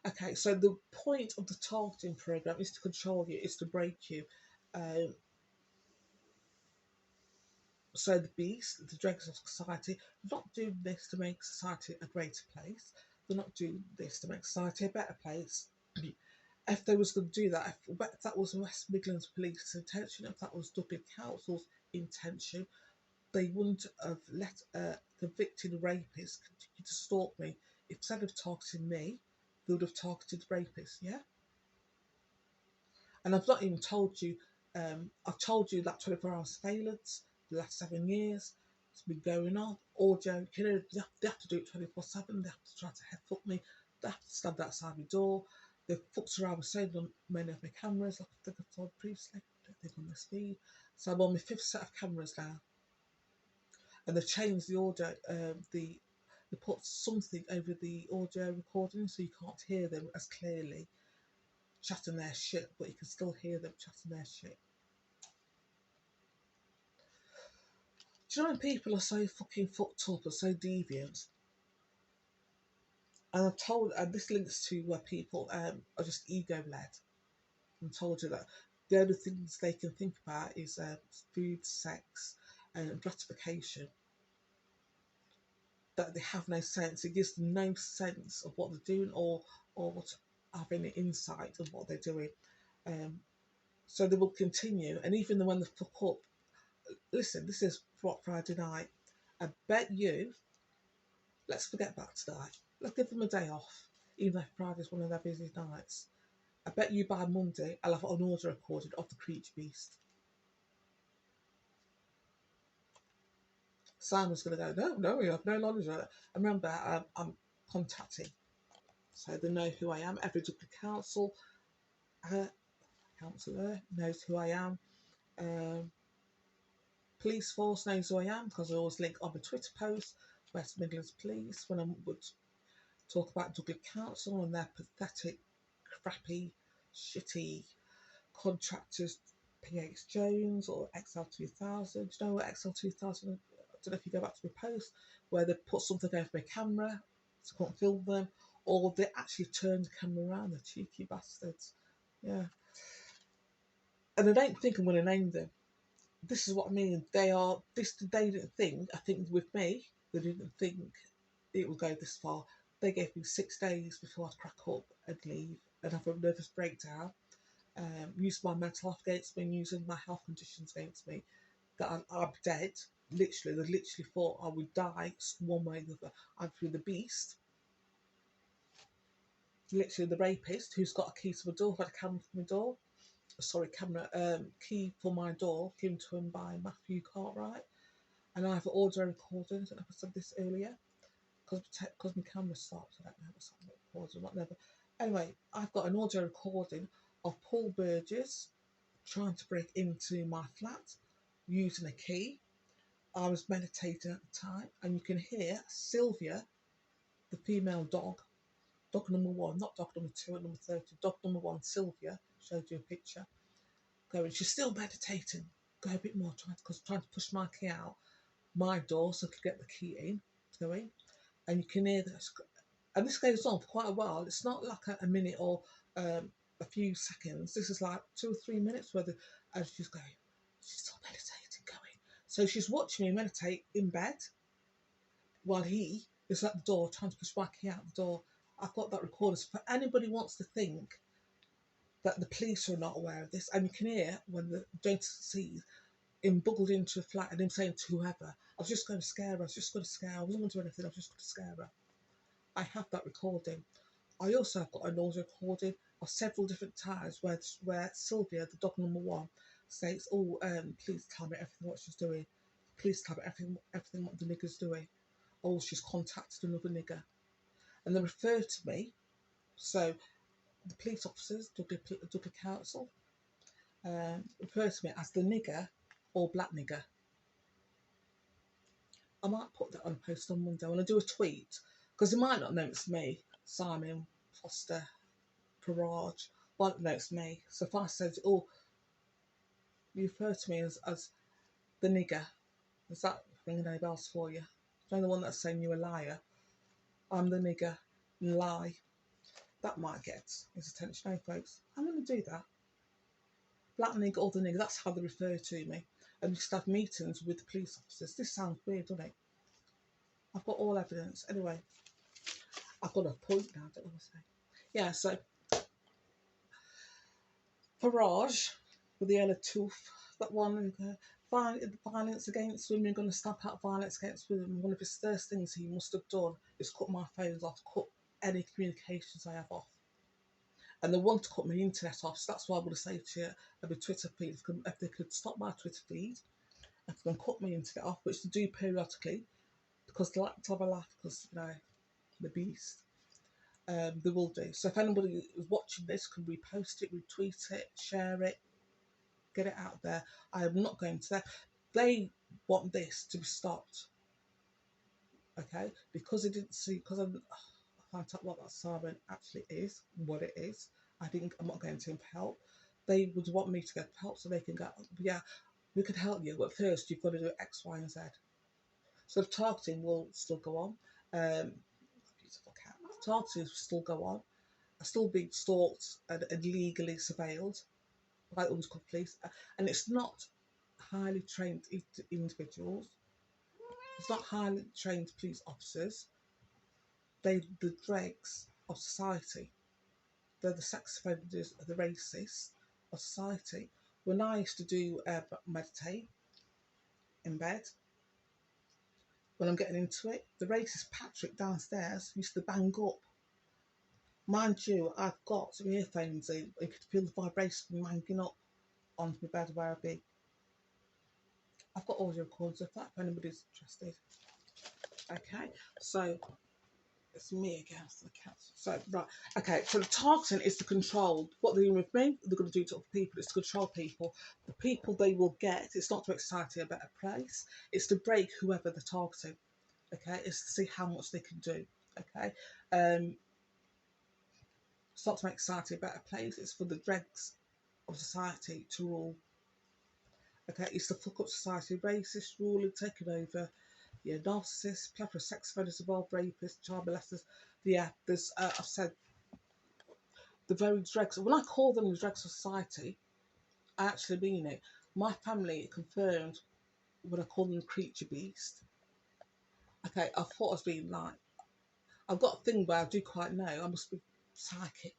Okay, so the point of the targeting program is to control you, is to break you. So the beast, the dregs of society, not doing this to make society a greater place. They're not doing this to make society a better place. If they was going to do that, if that was West Midlands Police's intention, if that was Dudley Council's intention, they wouldn't have let a convicted rapist continue to stalk me. Instead of targeting me, they would have targeted the rapist, yeah? And I've not even told you, I've told you that 24-hour surveillance, the last 7 years, it's been going on. Audio, you know, they have to do it 24/7, they have to try to headfuck me, they have to stand outside my door. They've fucked around with so many of my cameras, like I think I've told previously, I don't think on the speed. So I'm on my 5th set of cameras now. And they've changed the audio, they put something over the audio recording so you can't hear them as clearly chatting their shit, but you can still hear them chatting their shit. Do you know when people are so fucking fucked up and so deviant? And I've told, and this links to where people are just ego-led. I told you that the only things they can think about is food, sex, and gratification. That they have no sense. It gives them no sense of what they're doing or what have any insight of what they're doing. So they will continue, and even when they fuck up, listen, this is Friday night. I bet you, let's forget about tonight. Let's give them a day off, even though Friday's one of their busy nights. I bet you by Monday I'll have an audio recorded of the creature beast. Simon's going to go, no, we have no knowledge of it. And remember, I'm contacting, so they know who I am. Every Dudley Council councillor knows who I am. Police force knows who I am because I always link on my Twitter post, West Midlands Police, when I would talk about Dudley Council and their pathetic, crappy, shitty contractors, PH Jones or XL2000. Do you know what XL2000? I don't know if you go back to my post where they put something over my camera so I can't film them, or they actually turned the camera around, the cheeky bastards. Yeah. And I don't think I'm going to name them. This is what I mean. They didn't think, I think with me, they didn't think it would go this far. They gave me 6 days before I'd crack up and leave and have a nervous breakdown. Use my mental health against me, using my health conditions against me, that I'm dead. Literally, they literally thought I would die one way or the other. I'm through the beast. Literally, the rapist who's got a key to my door, had a camera for my door. Key for my door given to him by Matthew Cartwright. And I have an audio recording. I don't know if I said this earlier, because my camera stopped. I don't know what's happening with recording, whatever. Anyway, I've got an audio recording of Paul Burgess trying to break into my flat using a key. I was meditating at the time, and you can hear Sylvia, the female dog number 1, not dog number 2 and number 30, dog number 1, Sylvia, showed you a picture, going, she's still meditating, go a bit more, trying to push my key out my door so I could get the key in, going, and you can hear this, and this goes on for quite a while. It's not like a minute or a few seconds. This is like 2 or 3 minutes where as she's going, she's still meditating, going. So she's watching me meditate in bed while he is at the door trying to push my key out the door. I've got that recorded. So if anybody wants to think that the police are not aware of this, and you can hear when the data sees him buggled into a flat and him saying to whoever, I was just going to scare her, I wasn't going to do anything, I was just going to scare her. I have that recording. I also have got an audio recording of several different times where Sylvia, the dog number 1, states, please tell me everything what she's doing. Please tell me everything what the nigger's doing. Oh, she's contacted another nigger. And they refer to me, so the police officers, Dudley Council, refer to me as the nigger or black nigger. I might put that on a post on Monday when I do a tweet, because they might not know it's me, Simon Foster Parage. Might not know it's me. So if I said, you refer to me as the nigger, is that ringing any bells for you. You know the one that's saying you're a liar? I'm the nigger, lie. That might get his attention, eh, folks? I'm going to do that. Black nigger or the nigger, that's how they refer to me. And we used to have meetings with the police officers. This sounds weird, doesn't it? I've got all evidence. Anyway, I've got a point now, don't I say? Yeah, so Farage with the yellow tooth, that one, violence against women, going to stamp out violence against women. One of his first things he must have done is cut my phones off, cut any communications I have off. And they want to cut my internet off, so that's why I would say to you, every Twitter feed, if they could stop my Twitter feed, if they can cut my internet off, which they do periodically, because they like to have a laugh, because, you know, the beast. They will do. So if anybody is watching this can repost it, retweet it, share it, get it out there. I am not going to that. They want this to be stopped. Okay? Because they didn't see, because I can't tell what that siren actually is, what it is. I'm not going to him for help. They would want me to get help so they can go, yeah, we could help you, but first you've got to do X, Y, and Z. So the targeting will still go on. Beautiful cat. The targeting will still go on. Are still being stalked and illegally surveilled by undercover police, and it's not highly trained individuals. It's not highly trained police officers. They're the dregs of society. They're the sex offenders, the racists of society. When I used to do meditate in bed, when I'm getting into it, the racist Patrick downstairs used to bang up. Mind you, I've got some earphones in. You could feel the vibration banging up onto my bed where I be. I've got audio recordings of that if anybody's interested. Okay, so it's me against the cat. So, right, okay, so the targeting is to control. What they're doing with me, they're going to do to other people, it's to control people. The people they will get, it's not to make society a better place, it's to break whoever they're targeting. Okay, it's to see how much they can do. Okay, it's not to make society a better place, it's for the dregs of society to rule. Okay, it's to fuck up society, racist, ruling, taking over. Yeah, narcissists, plethora of sex offenders involved, rapists, child molesters. Yeah, there's, I've said, the very dregs. When I call them the dregs of society, I actually mean it. My family confirmed when I call them the creature beast. Okay, I thought I was being like, I've got a thing where I do quite know, I must be psychic.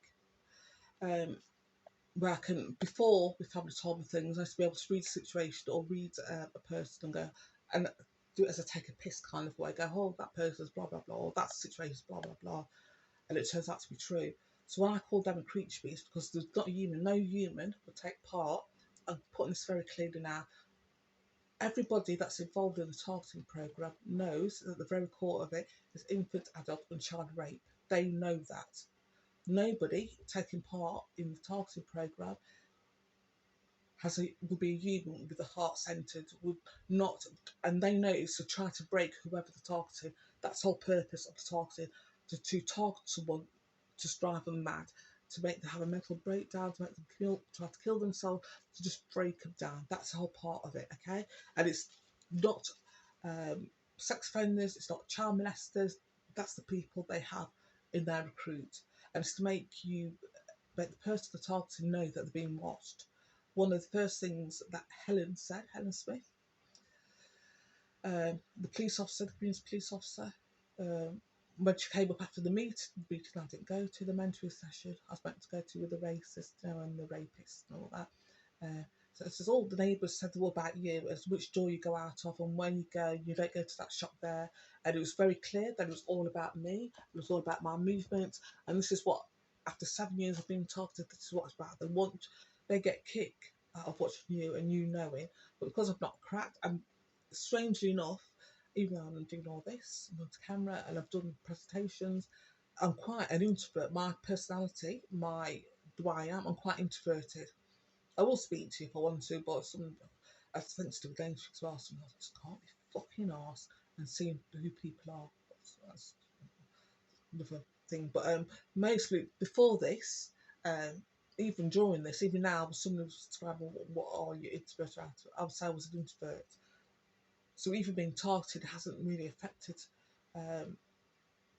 Where I can, before my family told me things, I used to be able to read a situation or read a person and go, and do it as a take a piss kind of way, go, oh, that person's blah, blah, blah, or that situation's blah, blah, blah. And it turns out to be true. So when I call them a creature beast, because there's not a human, no human would take part, I'm putting this very clearly now, everybody that's involved in the targeting programme knows that the very core of it is infant, adult and child rape. They know that. Nobody taking part in the targeting programme would be a human with a heart centred, would not, and they know it's to try to break whoever they're targeting. That's the whole purpose of the targeting, to target someone, to drive them mad, to make them have a mental breakdown, to make them try to kill themselves, to just break them down. That's the whole part of it, okay? And it's not sex offenders, it's not child molesters, that's the people they have in their recruit. And it's to make the person they're targeting know that they're being watched. One of the first things that Helen Smith, the police officer, the community police officer, when she came up after the meeting I didn't go to, the mentoring session I was meant to go to with the racist, and the rapist and all that. So it says all the neighbours said all about you, as which door you go out of, and when you go, you don't go to that shop there. And it was very clear that it was all about me, it was all about my movement, and this is what, after 7 years of being targeted, this is what it's about. They get a kick out of watching you and you knowing, but because I've not cracked, and strangely enough, even though I'm doing all this, I'm on camera and I've done presentations, I'm quite an introvert. My personality, I'm quite introverted. I will speak to you if I want to, but I think it's to be dangerous as well. Sometimes I just can't be fucking arse and seeing who people are. That's another thing. But mostly before this, even during this, even now, someone was describing what are you introvert? I would say I was an introvert. So even being targeted hasn't really affected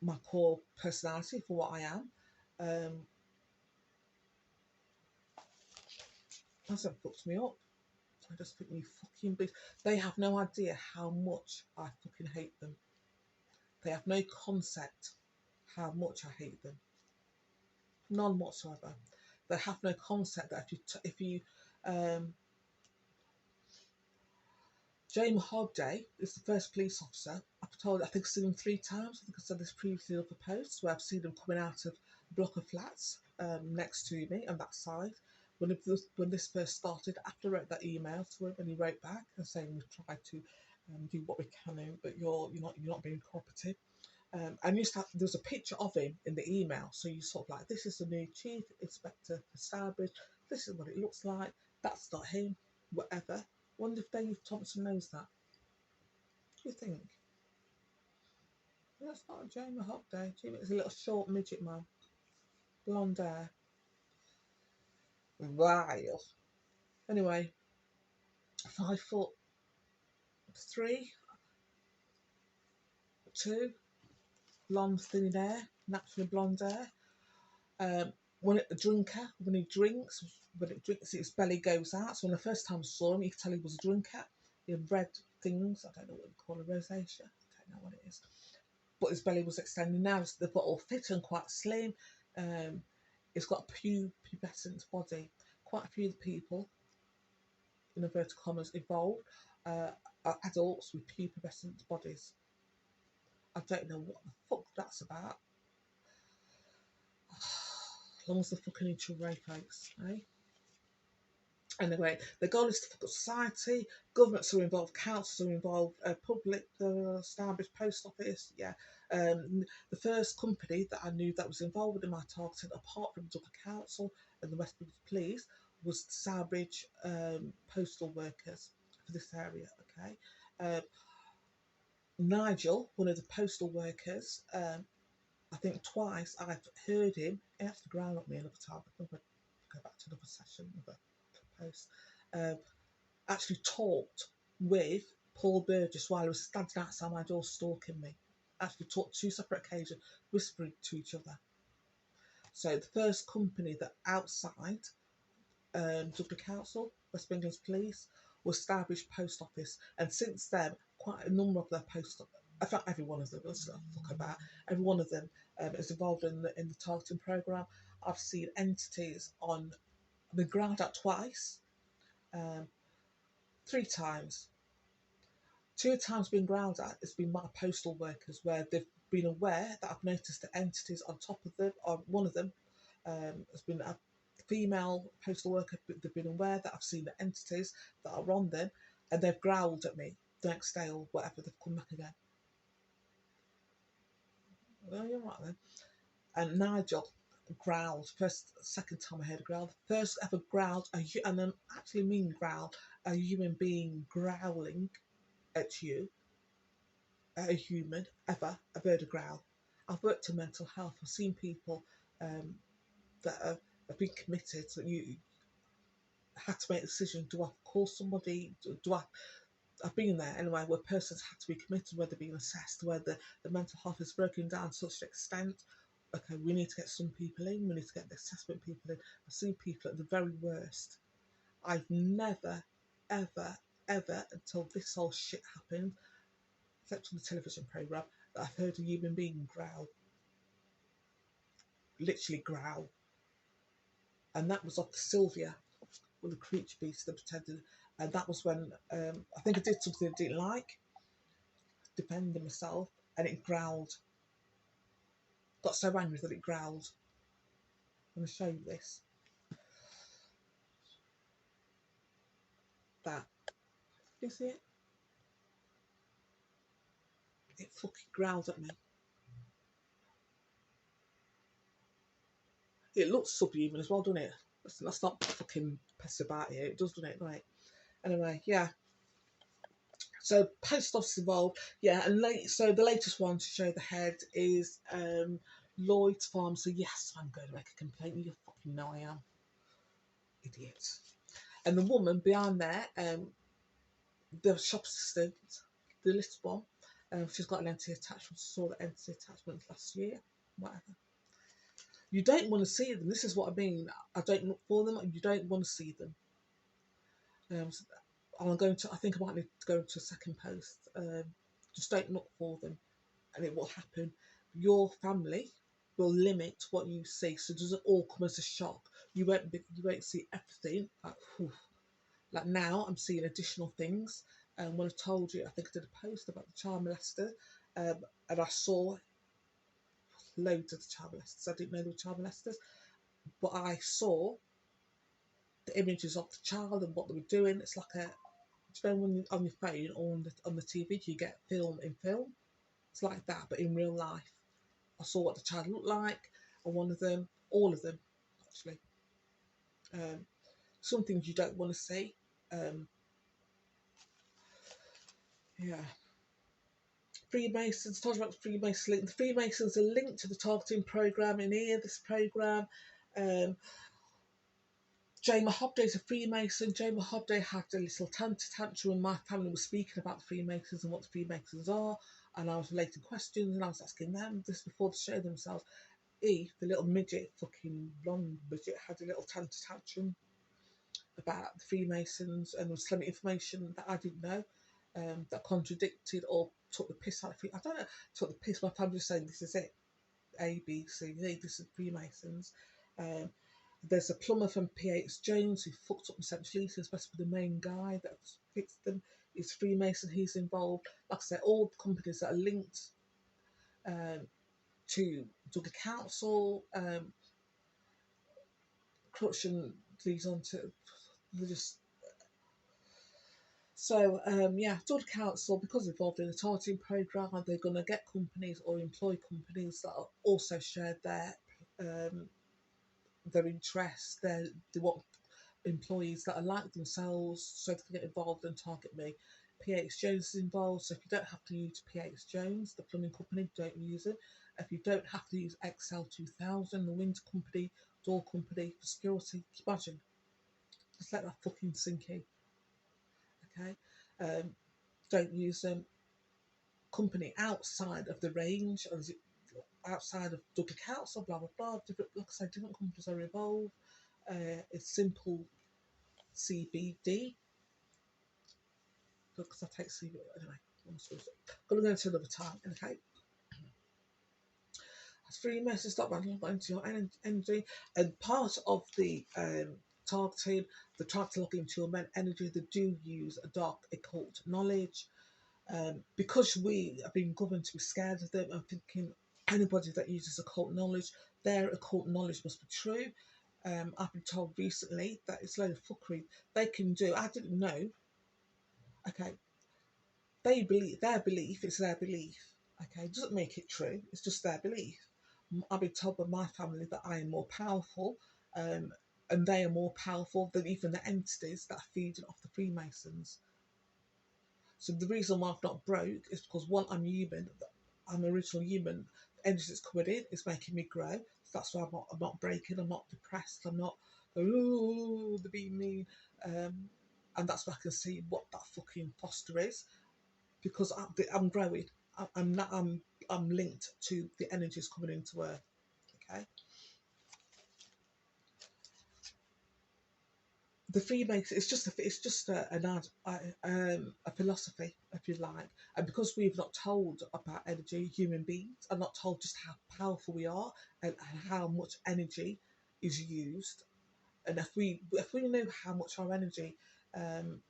my core personality for what I am. Hasn't fucked me up. I just think you fucking bitch. They have no idea how much I fucking hate them. They have no concept how much I hate them. None whatsoever. They have no concept that if you Jamie Hobday is the first police officer. I think I've seen him 3 times. I think I've said this previously in other posts where I've seen him coming out of a block of flats next to me on that side. When this first started, after I wrote that email to him, and he wrote back and saying we've tried to do what we can do, but you're not being cooperative. And there's a picture of him in the email, so you sort of like, this is the new chief inspector for Stourbridge. This is what it looks like. That's not him. Whatever. Wonder if Dave Thompson knows that. What do you think? That's not Jamie Hobday. Jamie is a little short midget man, blonde hair. Vile. Anyway, 5'3", 2, blonde thin hair, naturally blonde hair. When he drinks, his belly goes out. So when the first time I saw him, you could tell he was a drinker. He had red things. I don't know what they call a rosacea. I don't know what it is. But his belly was extending. Now they've got all fit and quite slim. He's got a pubescent body. Quite a few of the people, in inverted commas, involved are adults with pubescent bodies. I don't know what the fuck that's about. As long as they're fucking into rape folks, eh? Anyway, the goal is to fuck up society. Governments are involved, councils are involved, public, Stourbridge Post Office, yeah. The first company that I knew that was involved in my targeting, apart from Dudley Council and the West Midlands Police, was the Stourbridge postal workers for this area, okay. Nigel, one of the postal workers, I think twice I've heard him. He has to growl at me another time. I think I'll go back to another session, another post. Actually talked with Paul Burgess while he was standing outside my door stalking me. Actually talked 2 separate occasions, whispering to each other. So the first company that outside Dudley Council, West Midlands Police, was Stourbridge Post Office, and since then quite a number of their post office, in fact every one of them, let's not fuck about, every one of them is involved in the targeting programme. I've seen entities on the ground at twice, 3 times. 2 times being growled at has been my postal workers, where they've been aware that I've noticed the entities on top of them, or one of them has been a female postal worker, but they've been aware that I've seen the entities that are on them, and they've growled at me the next day or whatever, they've come back again. Well, you're right then. And Nigel growled, second time I heard a growl, first ever growled, and I actually mean growl, a human being growling at you, at a human, ever, I've heard a growl. I've worked in mental health, I've seen people that have been committed, so you had to make a decision, do I call somebody, I've been there anyway, where persons had to be committed, where they're being assessed, where the mental health is broken down to such an extent, okay, we need to get some people in, we need to get the assessment people in. I've seen people at the very worst. I've never, ever, until this whole shit happened, except on the television programme, that I've heard a human being growl. Literally growl. And that was off Sylvia, with the creature beast that pretended. And that was when I think I did something I didn't like, defending myself, and it growled. Got so angry that it growled. I'm going to show you this. That. Do you see it? It fucking growled at me. It looks subhuman as well, doesn't it? Let's not fucking piss about here. It does, doesn't it? Right. Anyway, yeah. So post office involved, yeah, and so the latest one to show the head is Lloyd's Farm. So yes, I'm going to make a complaint. You fucking know I am, idiot. And the woman behind there, the shop assistant, the little one. She's got an entity attachment. Saw the entity attachment last year. Whatever. You don't want to see them. This is what I mean. I don't look for them. You don't want to see them. So I'm going to. I think I might need to go into a second post. Just don't look for them, and it will happen. Your family will limit what you see, so it doesn't all come as a shock. You won't see everything. Like now, I'm seeing additional things. And when I told you, I think I did a post about the child molester, and I saw loads of the child molesters. I didn't know they were child molesters, but I saw the images of the child and what they were doing. It's like when you're on your phone or on the TV, you get film in film. It's like that, but in real life. I saw what the child looked like, and one of them, all of them, actually. Some things you don't want to see. Yeah. Freemasons, talking about the Freemasons link. The Freemasons are linked to the targeting programme in here, this programme. Jay Mahobday's a Freemason. Jay Mahobday had a little tantrum when my family was speaking about the Freemasons and what the Freemasons are, and I was relating questions and I was asking them this before the show themselves. The little midget, fucking blonde midget, had a little tantrum about the Freemasons, and there was plenty of information that I didn't know, that contradicted or took the piss out of it. I don't know, took the piss. My family was saying this is it, A, B, C, D, this is Freemasons. There's a plumber from PH Jones who fucked up essentially, so especially the main guy that fixed them is Freemason. He's involved. Like I said, all the companies that are linked to Dudley Council, corruption leads on to just. So, Dudley Council, because involved in the targeting programme, they're going to get companies or employ companies that are also shared their interests. They want employees that are like themselves so they can get involved and target me. PH Jones is involved, so if you don't have to use PH Jones, the plumbing company, don't use it. If you don't have to use XL 2000, the wind company, door company, for security, imagine. Just let that fucking sink in. Okay? Don't use company outside of the range, outside of Dudley Council, blah blah blah. Like I said, different companies are involved. It's simple CBD, because I take CBD anyway. I'm going to go into another time. Okay. As free messages stop running into your energy, and part of the targeting, the trying to log into your energy, they do use a dark occult knowledge. Because we are being governed to be scared of them and thinking anybody that uses occult knowledge, their occult knowledge must be true. I've been told recently that it's a load of fuckery they can do. I didn't know. Okay, they believe their belief. It's their belief. Okay, it doesn't make it true. It's just their belief. I've been told by my family that I am more powerful, and they are more powerful than even the entities that are feeding off the Freemasons. So the reason why I've not broke is because, one, I'm human. I'm an original human. The energy that's coming in is making me grow. So that's why I'm not breaking. I'm not depressed. I'm not going, oh, they're being mean. And that's why I can see what that fucking foster is, because I'm growing. I'm linked to the energies coming into Earth. Okay. The Freemason, it's just a philosophy, if you like, and because we've not told about energy, human beings are not told just how powerful we are and how much energy is used, and if we know how much our energy can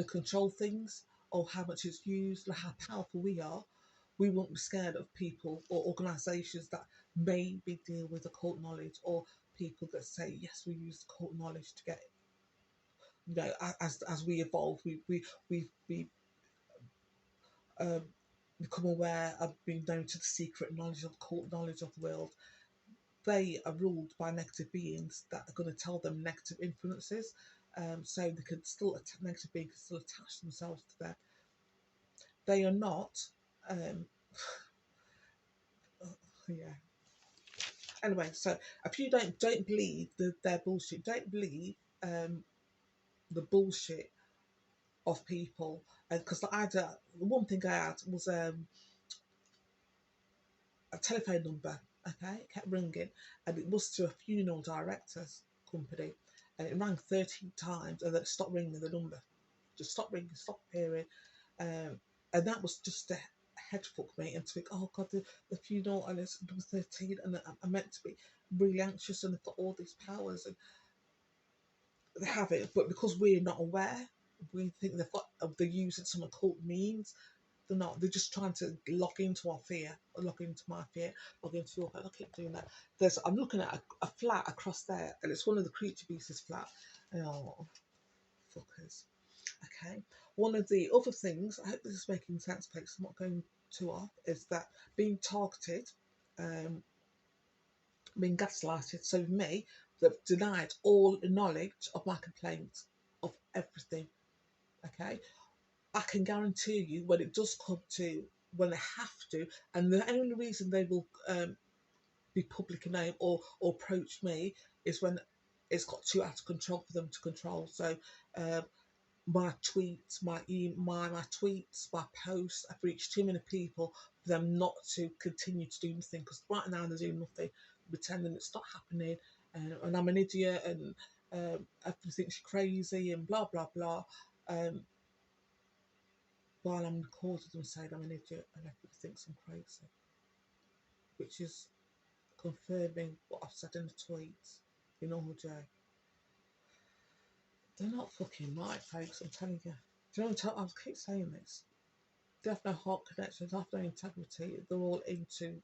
control things, or how much it's used, or how powerful we are, we won't be scared of people or organisations that maybe deal with occult knowledge, or people that say yes, we use occult knowledge to get. You know, as we evolve, we become aware of being known to the secret knowledge of occult knowledge of the world. They are ruled by negative beings that are going to tell them negative influences, so they can still negative beings can still attach themselves to them. They are not. Yeah. Anyway, so if you don't believe their bullshit, don't believe the bullshit of people, because the one thing I had was a telephone number. Okay, it kept ringing, and it was to a funeral director's company, and it rang 13 times, and then it stopped ringing the number, just stopped ringing, stopped appearing, and that was just a head fuck me, and to think, oh god, the funeral, and it's number 13, and I meant to be really anxious, and they've got all these powers, and they have it, but because we're not aware, we think they're using some occult means. They're not. They're just trying to lock into our fear, or lock into my fear, lock into your fear. I keep doing that. I'm looking at a flat across there, and it's one of the creature beasts flat. Oh, fuckers. Okay. One of the other things, I hope this is making sense, folks, I'm not going too off, is that being targeted, being gaslighted. So me, they've denied all knowledge of my complaints, of everything. Okay. I can guarantee you when it does come to when they have to, and the only reason they will be public and name or approach me is when it's got too out of control for them to control. So my tweets, my tweets, my posts, I've reached too many people for them not to continue to do anything, because right now they're doing nothing, pretending it's not happening, and I'm an idiot, and everyone thinks you're crazy, and blah blah blah. While I'm recording them saying I'm an idiot and everybody thinks I'm crazy, which is confirming what I've said in the tweets in all day. They're not fucking right, folks, I'm telling you. Do you know what I keep saying this? They have no heart connection, they have no integrity, they're all into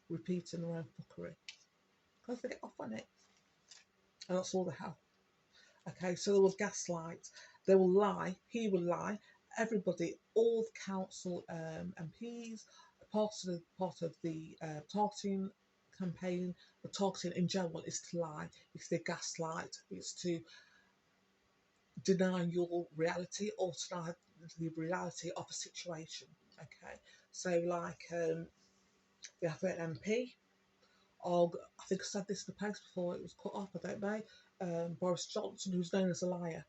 repeating their own fuckery. Because they get off on it. And that's all they have. Okay, so they will gaslight, they will lie, he will lie, everybody, all the council MPs, part of the targeting campaign, the targeting in general is to lie, it's to gaslight, it's to deny your reality or to deny the reality of a situation. Okay, so like we have an MP, or I think I said this in the post before it was cut off, I don't know, Boris Johnson, who's known as a liar.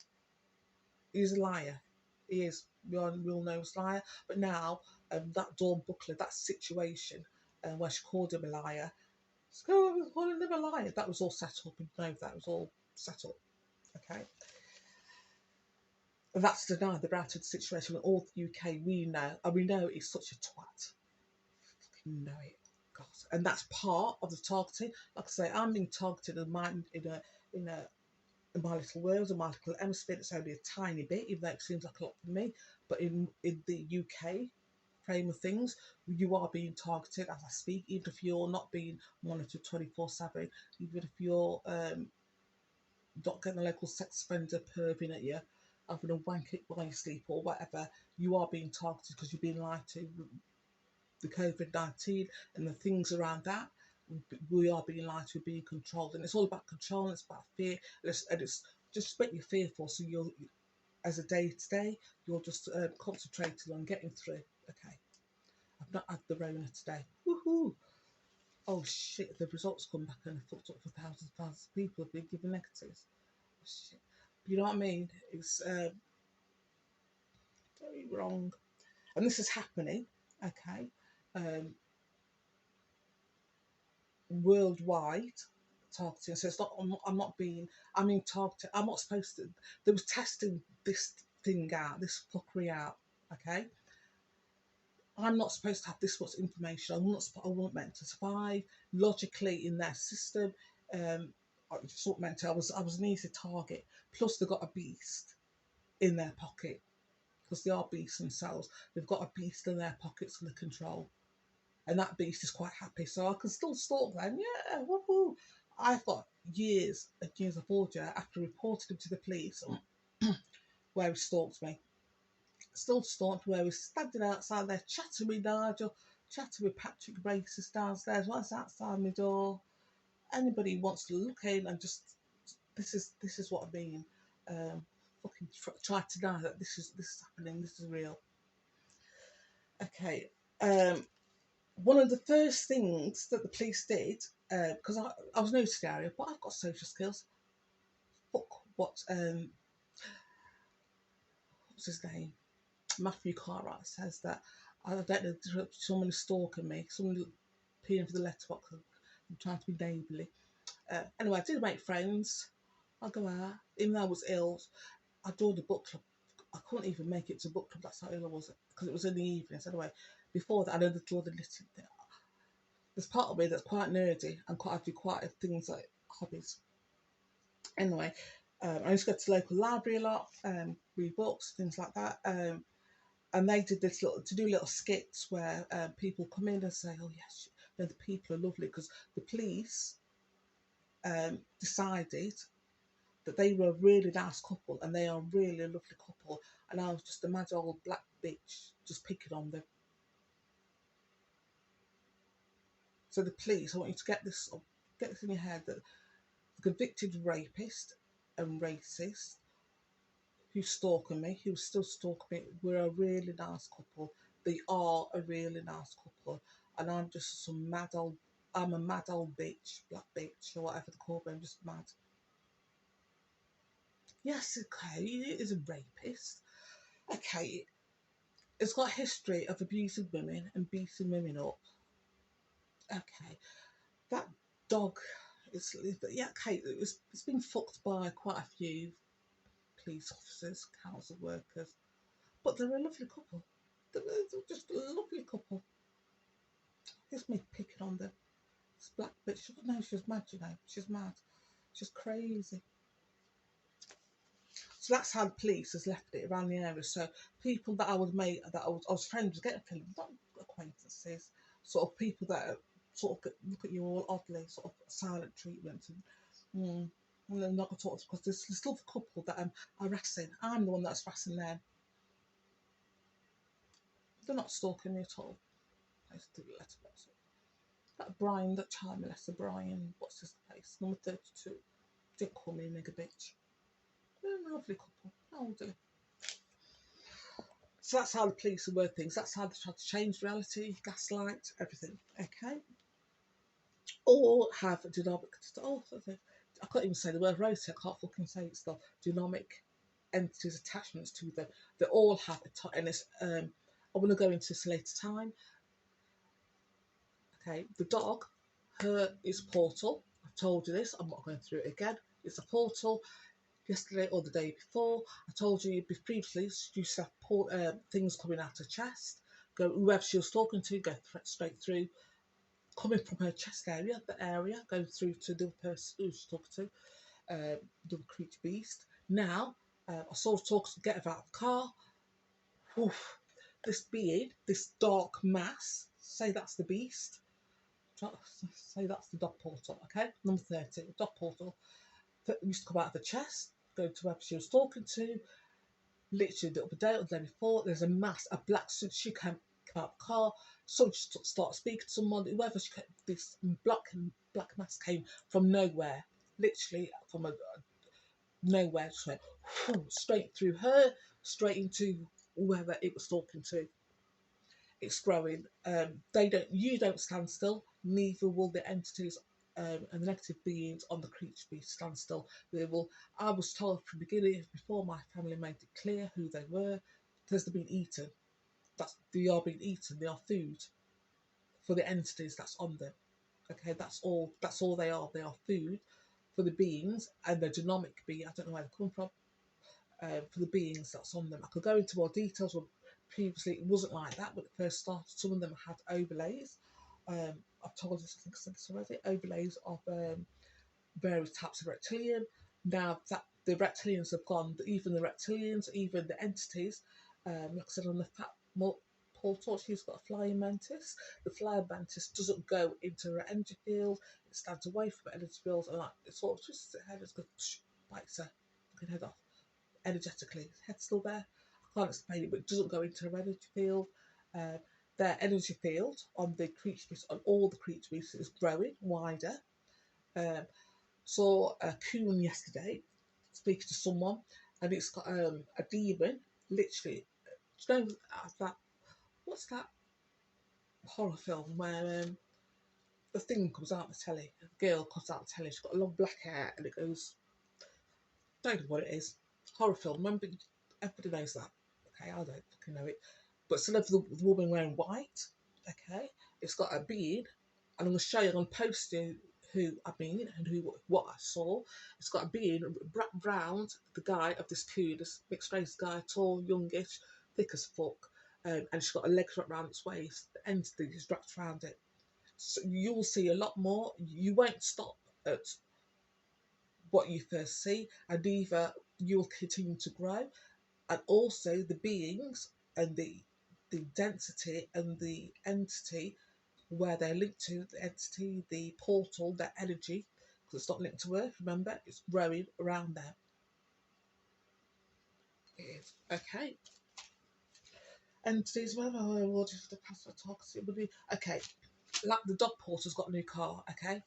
He's a liar. He is. We all know he's a liar. But now, that Dawn Buckler, that situation where she called him a liar, calling him a liar, that was all set up. And you know that was all set up. Okay? And that's denied the reality of the situation. In all the UK, we know, and we know he's such a twat. Fucking know it. God. And that's part of the targeting. Like I say, I'm being targeted in my little world, in my little hemisphere. It's only a tiny bit, even though it seems like a lot for me. But in the UK frame of things, you are being targeted as I speak, even if you're not being monitored 24/7, even if you're not getting a local sex offender perving at you, having a wank it while you sleep or whatever, you are being targeted because you're being lied to. The COVID-19 and the things around that, we are being lied to, being controlled, and it's all about control, and it's about fear, and it's just make you fearful. So you're, as a day-to-day, you're just concentrating on getting through. Okay, I've not had the Rona today. Woohoo! Oh shit, the results come back and fucked up for thousands of people have been given negatives. Oh, shit. You know what I mean? It's very wrong, and this is happening. Okay. Worldwide targeting. So it's not. I'm not being. I'm being targeted. I'm not supposed to. They was testing this thing out, this fuckery out. Okay. I'm not supposed to have this much information. I wasn't meant to survive logically in their system. I just not meant to. I was an easy target. Plus, they got a beast in their pocket because they are beasts themselves. They've got a beast in their pockets for the control. And that beast is quite happy, so I can still stalk them. Yeah, woohoo! I've got years and years of audio after reporting him to the police where he stalked me. Still stalked where he's standing outside there chatting with Nigel, chatting with Patrick Racist downstairs. What's outside my door? Anybody wants to look in and just this is what I mean. Fucking try to deny that this is happening. This is real. Okay. One of the first things that the police did, because I was no scary, but I've got social skills. Fuck, what's his name? Matthew Cartwright says that I don't know, someone is stalking me, someone peeing for the letterbox. I'm trying to be neighbourly. Anyway, I did make friends. I go out, even though I was ill. I joined the book club. I couldn't even make it to book club. That's how ill I was, because it was in the evenings. Anyway, before that, I did the knitting thing. There's part of me that's quite nerdy and I do quite things like hobbies. Anyway, I used to go to the local library a lot, read books, things like that. And they did this little skits where people come in and say, "Oh yes, the people are lovely," because the police decided that they were a really nice couple and they are really a lovely couple, and I was just a mad old black bitch just picking on them. So the police, I want you to get this in your head, that the convicted rapist and racist who's stalking me, who's still stalking me, we're a really nice couple. They are a really nice couple, and I'm just I'm a mad old bitch, black bitch, or whatever they call me. I'm just mad. Yes, okay, he is a rapist. Okay, it's got a history of abusing women and beating women up. Okay, that dog is, yeah, okay, it's been fucked by quite a few police officers, council workers, but they're a lovely couple. They're just a lovely couple. It's me picking on them. This black bitch, no, she's mad, you know, she's mad. She's crazy. So that's how the police has left it around the area. So people that I would make, that I was friends with, getting friends, not acquaintances, sort of people that sort of look at you all oddly, sort of silent treatment, and they're not going to talk to, because there's this little couple that I'm harassing. I'm the one that's harassing them. They're not stalking me at all. I just do the letterbox. That Brian, that child molester Brian, what's his face? Number 32. Didn't call me a nigger bitch. They're a lovely couple. How old are they? So that's how the police word things. That's how they try to change reality, gaslight, everything. Okay? Or have dynamic. Oh, I can't even say the word rota. I can't fucking say it still. Dynamic entities, attachments to them. They all have and it's. I want to go into this later time. Okay, the dog, is a portal. I've told you this. I'm not going through it again. It's a portal. Yesterday or the day before, I told you previously, she used to have things coming out her chest. Go whoever she was talking to, go straight through, coming from her chest area, going through to the person who she's talking to, the creature beast. Now, I saw her talk to get her out of the car. Oof, this being, this dark mass, say that's the beast. Say that's the dog portal, okay? Number 30, dog portal. That used to come out of the chest, go to whoever she was talking to. Literally the other day or the day before, there's a mass, a black suit. She came out of the car. So she started speaking to someone. Whoever she came, this black mass came from nowhere, literally from nowhere. Just went straight through her, straight into whoever it was talking to. It's growing. You don't stand still. Neither will the entities and the negative beings on the creature beast stand still. They will. I was told from the beginning, before my family made it clear who they were, because they're being eaten. They are being eaten. They are food for the entities that's on them. Okay, that's all. That's all they are. They are food for the beings and the genomic being. I don't know where they come from. For the beings that's on them. I could go into more details. Previously, it wasn't like that when it first started. Some of them had overlays. I've told you, I think I said this already, overlays of various types of reptilian. Now that the reptilians have gone, even the reptilians, even the entities, like I said on the fat portal, she's got a flying mantis. The flying mantis doesn't go into her energy field, it stands away from her energy field, and like, it sort of twists its head and goes, bites her fucking head off energetically. His head's still there. I can't explain it, but it doesn't go into her energy field. Their energy field on the creatures, on all the creatures, is growing wider. Saw a coon yesterday speaking to someone, and it's got a demon. Literally, do you know that? What's that horror film where the thing comes out the telly? The girl comes out the telly. She's got a long black hair, and it goes. Don't know what it is. Horror film. Remember, everybody knows that. Okay, I don't fucking know it. But instead of the woman wearing white, okay, it's got a beard. And I'm going to show you, I'm going to post you who I mean and what I saw. It's got a beard wrapped round the guy of this coup, this mixed race guy, tall, youngish, thick as fuck. And she's got her legs wrapped around its waist. The entity is wrapped around it. So you'll see a lot more. You won't stop at what you first see, and either you'll continue to grow, and also the beings and the density and the entity where they're linked to the entity, the portal, the energy, because it's not linked to Earth, remember, it's growing around there. It is. Okay. Entities, whether I awarded for the past talks, it would be okay. Like the dog porter's got a new car, okay?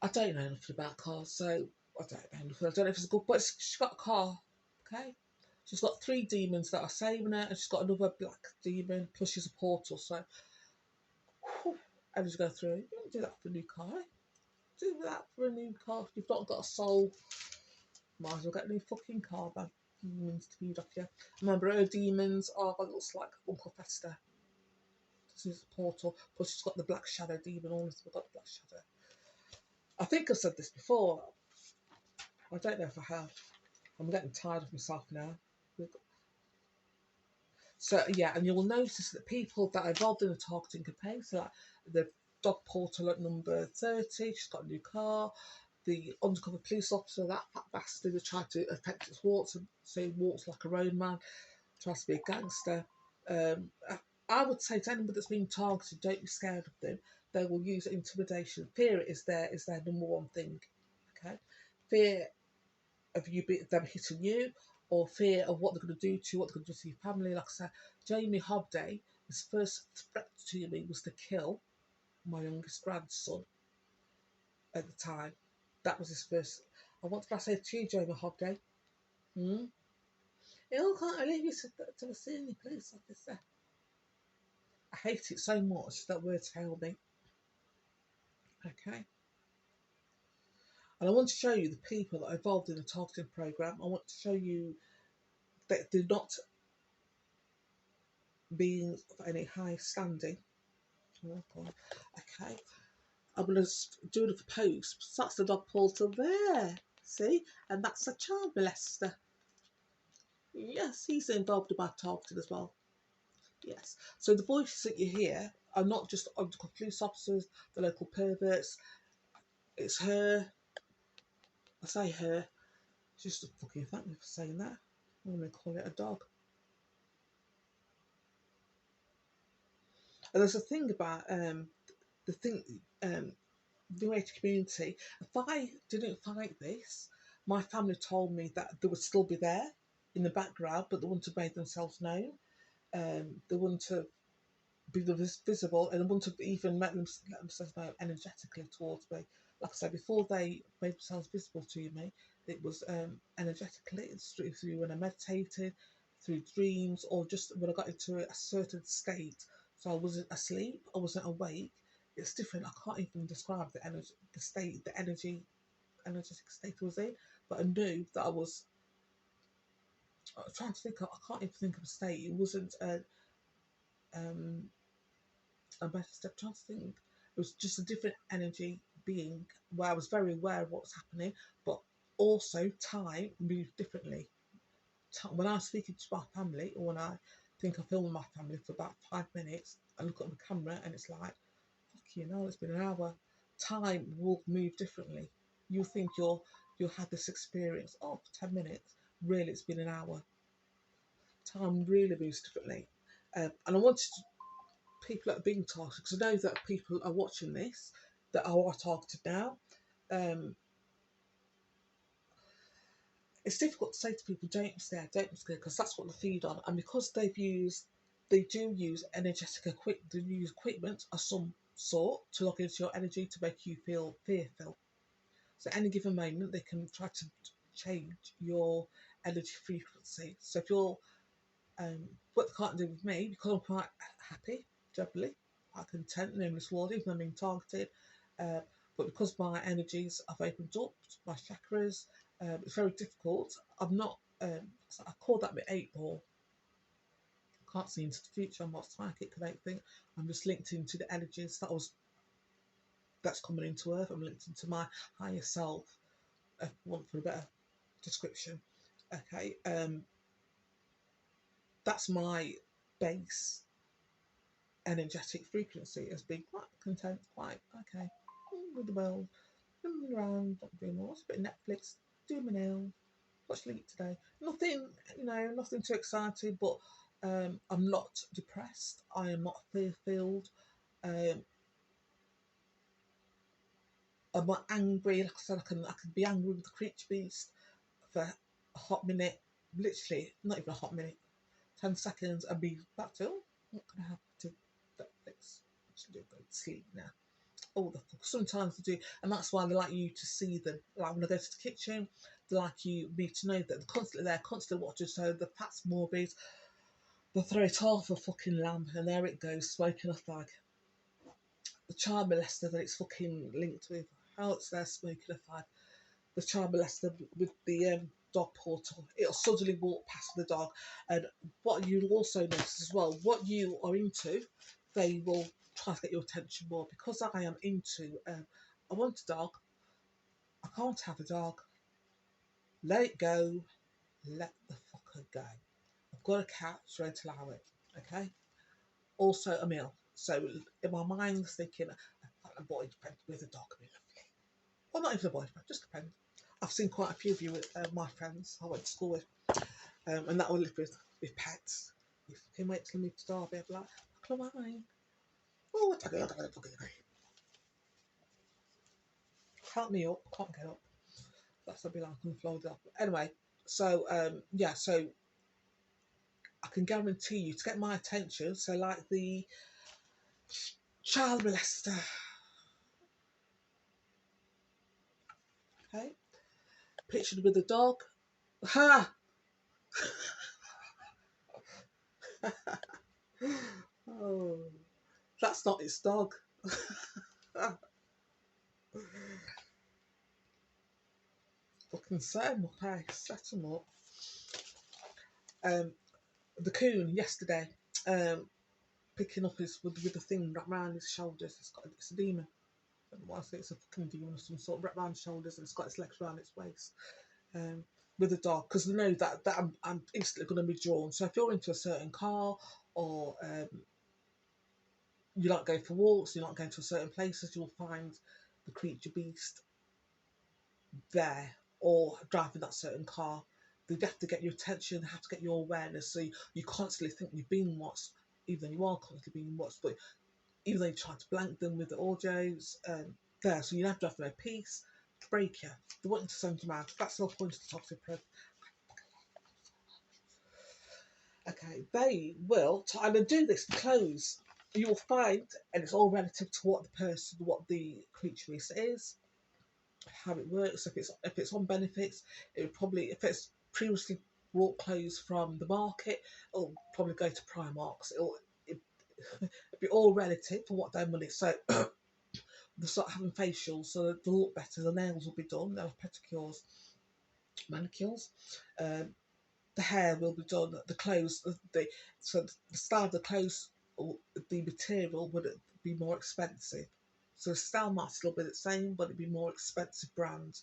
I don't know nothing about cars, so I don't know nothing. I don't know if it's good, but she's got a car, okay? She's got 3 demons that are saving her, and she's got another black demon, plus she's a portal, so and just go through. You don't do that for a new car. Do that for a new car. If you've not got a soul, might as well get a new fucking car, man. Demons to feed off you. Remember, her demons are what looks like Uncle Fester. This is a portal. Plus, she's got the black shadow demon. All of them have got the black shadow. I think I've said this before. I don't know if I have. I'm getting tired of myself now. So yeah, and you'll notice that people that are involved in the targeting campaign, so like the dog portal at number 30, she's got a new car. The undercover police officer, that fat bastard, that tried to affect its warts and say he walks like a road man, tries to be a gangster. I would say to anybody that's being targeted, don't be scared of them. They will use intimidation. Fear is their number one thing. Okay, fear of them hitting you, or fear of what they're going to do to you, what they're going to do to your family. Like I said, Jamie Hobday, his first threat to me was to kill my youngest grandson at the time. That was his first. And what did I say to you, Jamie Hobday? Oh, can't I leave you to a senior police officer? I hate it so much, that word tell me. Okay. And I want to show you the people that are involved in the targeting programme. I want to show you that they're not being of any high standing. Okay. I'm going to do the post. So that's the dog portal there. See? And that's a child molester. Yes, he's involved in my targeting as well. Yes. So the voices that you hear are not just undercover police officers, the local perverts. It's her. I say her. She's just fucking thank me for saying that. I'm going to call it a dog. And there's a thing about the New Age community. If I didn't fight this, my family told me that they would still be there in the background, but they wouldn't have made themselves known. They wouldn't have been visible, and they wouldn't have even let themselves know energetically towards me. Like I said, before they made themselves visible to me, it was energetically. It's through when I meditated, through dreams, or just when I got into a certain state. So I wasn't asleep, I wasn't awake. It's different. I can't even describe the energy, the state, the energetic state I was in. But I knew that I was trying to think. I can't even think of a state. It wasn't a better step. Trying to think. It was just a different energy being where I was very aware of what was happening, but also time moved differently. When I was speaking to my family, or when I think I film with my family for about 5 minutes, I look at the camera and it's like, fuck you know, it's been an hour. Time will move differently. You think you'll have this experience, oh, for 10 minutes. Really, it's been an hour. Time really moves differently. And I wanted people that are being targeted, because I know that people are watching this that are targeted now. It's difficult to say to people, don't be scared, because that's what they feed on. And because they do use energetic equipment, they use equipment of some sort to log into your energy to make you feel fearful. So at any given moment, they can try to change your energy frequency. So if you're, what they can't do with me, because I'm quite happy, generally, quite content, nameless ward, even though I'm being targeted, but because my energies have opened up, my chakras, it's very difficult. I'm not, I call that my 8 ball. can't see into the future. I'm not psychic, I don't think. I'm just linked into the energies that's coming into Earth. I'm linked into my higher self, if I want for a better description. Okay, that's my base energetic frequency has been quite content, quite okay with the world, running around, not doing much, a bit of Netflix, doing my nails, watched Leap today. Nothing, nothing too exciting, but I'm not depressed. I am not fear-filled. I'm not angry. Like I said, I can be angry with the creature beast for a hot minute, literally not even a hot minute, 10 seconds, and be back to what can I have to Netflix? Actually, go to sleep now. Oh, sometimes they do, and that's why they like you to see them. Like when I go to the kitchen, they like me to know that they're constantly there, constantly watching. So the fat's morbid, they throw it off a fucking lamp, and there it goes, smoking a fag. The child molester that it's fucking linked with, how it's there smoking a fag. The child molester with the dog portal, it'll suddenly walk past the dog. And what you'll also notice as well, what you are into, they will try to get your attention more. Because I am into, I want a dog, I can't have a dog, let it go, let the fucker go. I've got a cat, so to allow it, okay? Also a meal. So in my mind, thinking, a boyfriend with a dog would be lovely. Well, not even a boyfriend, just a friend. I've seen quite a few of you, my friends I went to school with, and that will live with pets. You fucking wait till I move to Derby, I'll be like, come on. Oh, what fucking help me up, can't get up. That's what I'll be like, I'm floated up. Anyway, so yeah, so I can guarantee you to get my attention. So like the child molester, okay, pictured with a dog. Ha! Oh, that's not its dog. Fucking set him up, hey, set him up. The coon yesterday, picking up his with the thing wrapped around his shoulders. It's a demon. I don't know why I say it's a fucking demon of some sort, wrapped around his shoulders, and it's got its legs around its waist. With a dog, because I know that I'm instantly going to be drawn. So if you're into a certain car, or you like going for walks, you like going to certain places, you'll find the creature beast there, or driving that certain car. They have to get your attention, they have to get your awareness, so you constantly think you're being watched, even though you are constantly being watched, but even though you try to blank them with the audios, there, so you have to have no peace to break you. They want you to send them out. That's the whole point of the toxic prep. Okay, they will try to do this close. You will find, and it's all relative to what the creature is, how it works. If it's on benefits, it would probably, if it's previously brought clothes from the market, it'll probably go to Primark's. It'll be all relative for what their money. So they'll start having facials, so they'll look better. The nails will be done. They'll have pedicures, manicures. The hair will be done. The clothes, so the style of the clothes, or the material would be more expensive. So the style might still be the same, but it'd be more expensive brand.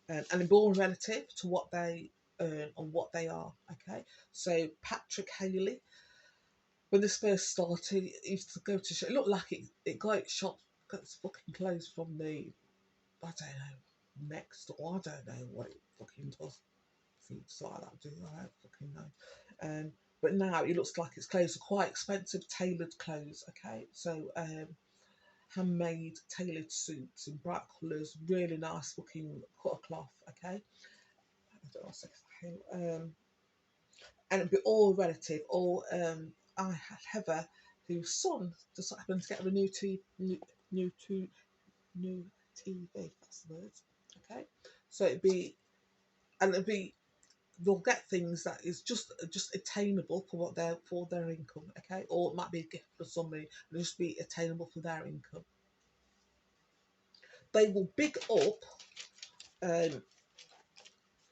And it'd be all relative to what they earn or what they are. Okay, so Patrick Haley, when this first started, it used to go to show. It looked like it got its shop, got its fucking clothes from the, I don't know, next, or I don't know what it fucking does. Things like that, do I don't fucking know. But now it looks like its clothes are quite expensive, tailored clothes. Okay, so handmade tailored suits in bright colours, really nice looking cut cloth. Okay, I don't know, and it'd be all relative. All I had Heather, whose son just happened to get a new TV. That's the word. Okay, so it'd be, and it'd be, they'll get things that is just attainable for their income. Okay, or it might be a gift for somebody and just be attainable for their income. They will big up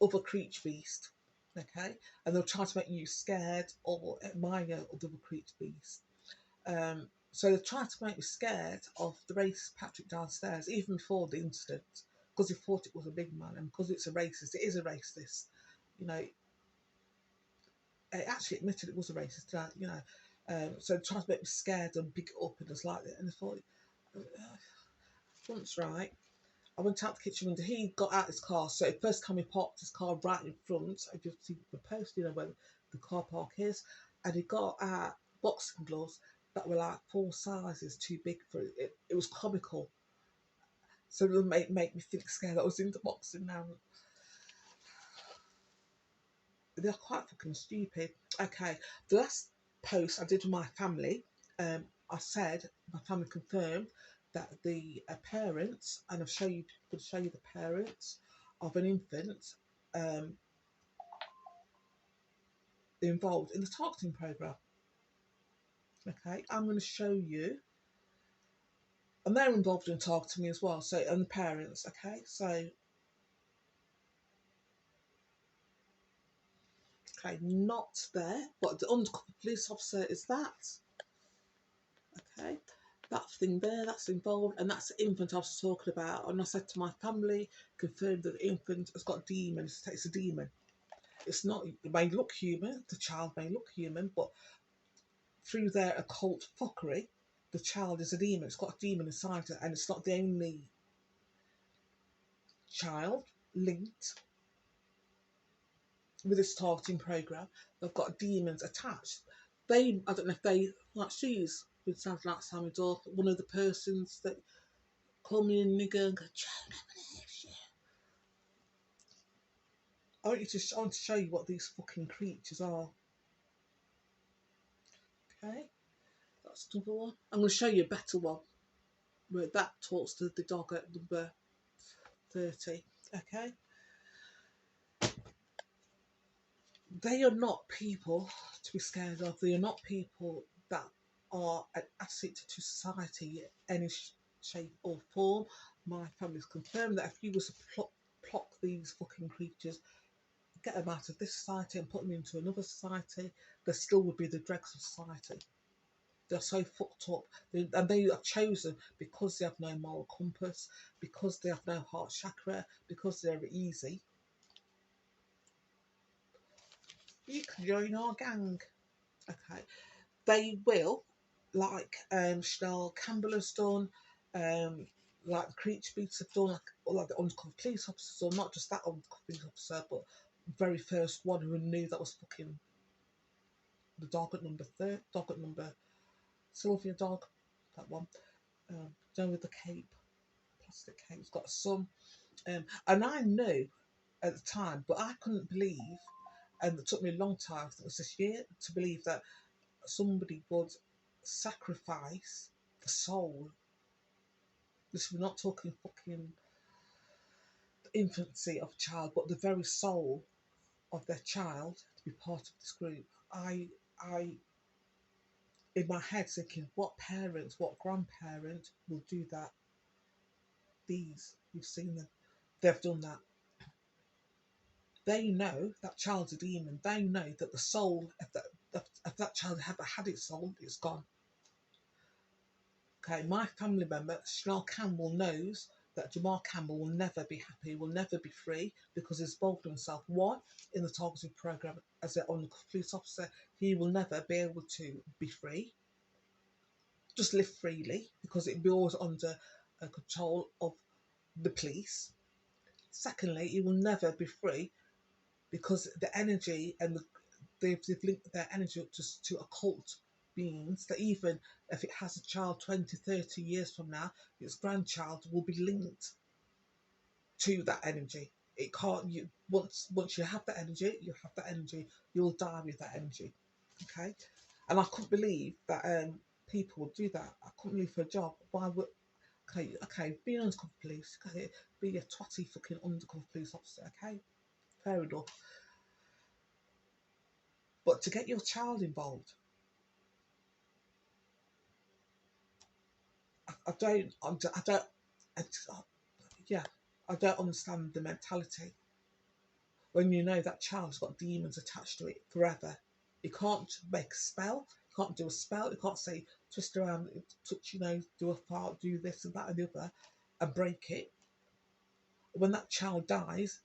other creature beast. okay? And they'll try to make you scared or admire other creature beasts. So they tried to make me scared of the racist Patrick downstairs, even before the incident, because he thought it was a big man, and because it's a racist, it is a racist. You know, it actually admitted it was a racist. You know, so they tried to make me scared and big it up and just like that. And I thought, once right, I went out the kitchen window. He got out his car, so the first time he parked his car right in front. I just see the post, you know, where the car park is, and he got out boxing gloves that were like 4 sizes too big for it. It was comical. So it would make me think scared that I was into boxing now. They're quite fucking stupid. Okay, the last post I did with my family, I said my family confirmed that the parents, and could show you the parents of an infant involved in the targeting program. Okay, I'm going to show you, and they're involved in targeting as well. So, and the parents. Okay, so okay, not there, but the undercover police officer is that. Okay, that thing there, that's involved, and that's the infant I was talking about. And I said to my family, confirmed that the infant has got demons. It's a demon. It's not. It may look human. The child may look human, but through their occult fuckery, the child is a demon. It's got a demon inside it, and it's not the only child linked with this targeting program. They've got demons attached. I don't know if they, like she's, it sounds like Sammy Dorf, one of the persons that call me a nigger and go, I want to show you what these fucking creatures are. Okay, that's another one. I'm going to show you a better one where that talks to the dog at number 30. Okay, they are not people to be scared of. They are not people that are an asset to society in any shape or form. My family's confirmed that if you was to pluck these fucking creatures, get them out of this society and put them into another society, there still would be the dregs of society. They're so fucked up, and they are chosen because they have no moral compass, because they have no heart chakra, because they're easy. You can join our gang. Okay, they will, like Chanel Campbell has done, like the creature beasts have done, like the undercover police officers, or not just that undercover police officer, but very first one who knew that was fucking the dog at number Sylvia dog, that one, down with the cape, plastic cape. It's got a son, and I knew at the time, but I couldn't believe, and it took me a long time, I think it was this year, to believe that somebody would sacrifice the soul. This, we're not talking fucking infancy of a child, but the very soul of their child to be part of this group. I, in my head, thinking, what parents, what grandparent will do that? These, you've seen them, they've done that. They know that child's a demon. They know that the soul, if that child ever had its soul, it's gone. Okay, my family member, Chanel Campbell, knows that Jamal Campbell will never be happy, will never be free, because he's involved himself, one, in the targeted program as an undercover police officer. He will never be able to be free, just live freely, because it will be always under control of the police. Secondly, he will never be free because the energy and they've linked their energy up to occult beings, that even if it has a child 20, 30 years from now, its grandchild will be linked to that energy. It can't, once you have that energy, you have that energy, you'll die with that energy. Okay? And I couldn't believe that people would do that. I couldn't believe for a job. Why would, okay, be an undercover police, okay, be a twatty fucking undercover police officer, okay? Fair enough. But to get your child involved, I don't, yeah, I don't understand the mentality. when you know that child's got demons attached to it forever. You can't make a spell, you can't do a spell, you can't say twist around, touch, do a fart, do this and that and the other, and break it. When that child dies,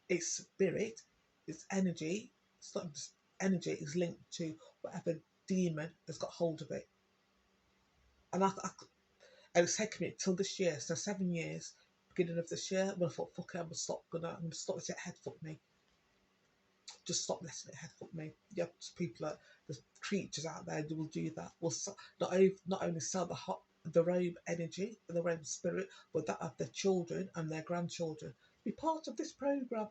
its spirit, its energy, it's not just energy, is linked to whatever demon has got hold of it. And it's taken me till this year, so 7 years, beginning of this year, when I thought, fuck it, I'm gonna stop letting it head fuck me. Just stop letting it head fuck me. Yeah, there's creatures out there who will do that. Will not only sell their own energy and their own spirit, but that of their children and their grandchildren. Be part of this program.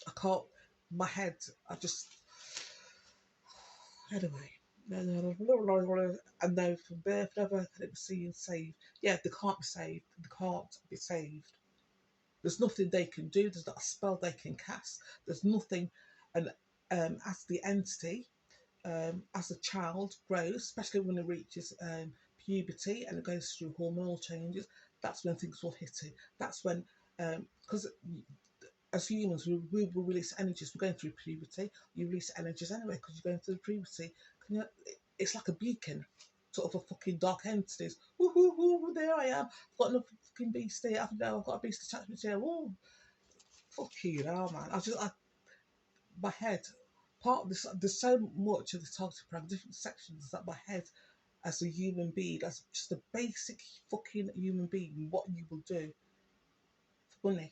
I can't. My head. I just. Anyway. And though from birth never can it be seen saved. Yeah, they can't be saved. They can't be saved. There's nothing they can do. There's not a spell they can cast. There's nothing. And as the entity, as a child grows, especially when it reaches puberty and it goes through hormonal changes, that's when things will hit it. That's when, because as humans, we will release energies. We're going through puberty. You release energies anyway because you're going through puberty. It's like a beacon, sort of a fucking dark entities. Woo, there I am. I've got another fucking beast here. I've got a beast attachment here. Whoa, fuck you now, man. My head. Part of this, there's so much of the targeted program, different sections that my head, as a human being, as just a basic fucking human being, what you will do for money.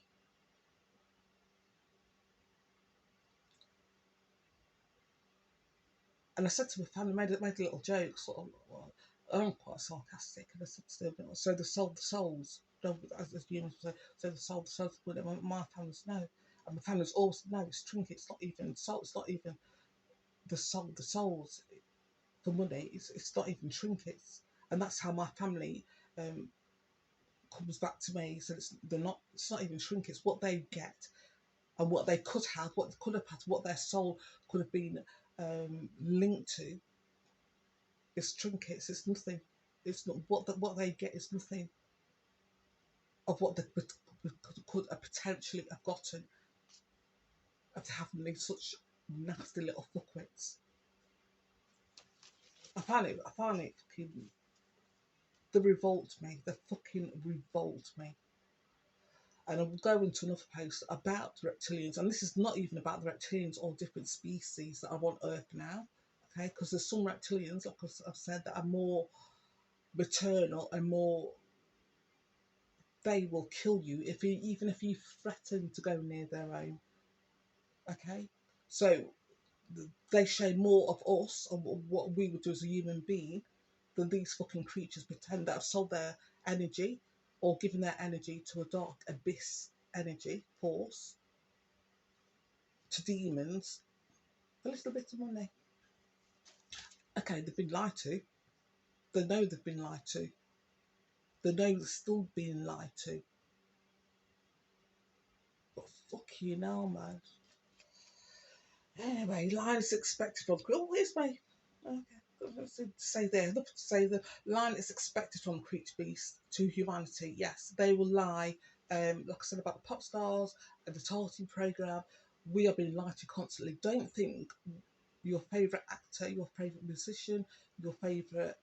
And I said to my family, made a little joke, sort of, well, I'm quite sarcastic, and I said to them, so they sold the souls, as humans say, so they sold the souls, but my family's no. And my family's also, no, it's trinkets, it's not even soul, it's not even the souls for money, it's not even trinkets. And that's how my family comes back to me, so it's not even trinkets, what they get, and what they could have, what they could have had, what their soul could have been linked to. It's trinkets. It's nothing. It's not what they get is nothing of what they could have potentially have gotten after having been such nasty little fuckwits. I find it fucking. They revolt me. They fucking revolt me. And I will go into another post about reptilians, and this is not even about the reptilians or different species that are on Earth now. Okay, because there's some reptilians, like I've said, that are more maternal and more, they will kill you even if you threaten to go near their own. Okay, so they show more of us and what we would do as a human being than these fucking creatures pretend that have sold their energy or given their energy to a dark abyss energy force, to demons, for a little bit of money. Okay, they've been lied to. They know they've been lied to. They know they're still being lied to. But fuck you now, man. Anyway, line is expected from. Oh, here's my. Okay, say there. Enough to say the line is expected from creaturebeasts to humanity. Yes, they will lie. Like I said about the pop stars and the targeting program, we are being lied to constantly. Don't think your favourite actor, your favourite musician, your favourite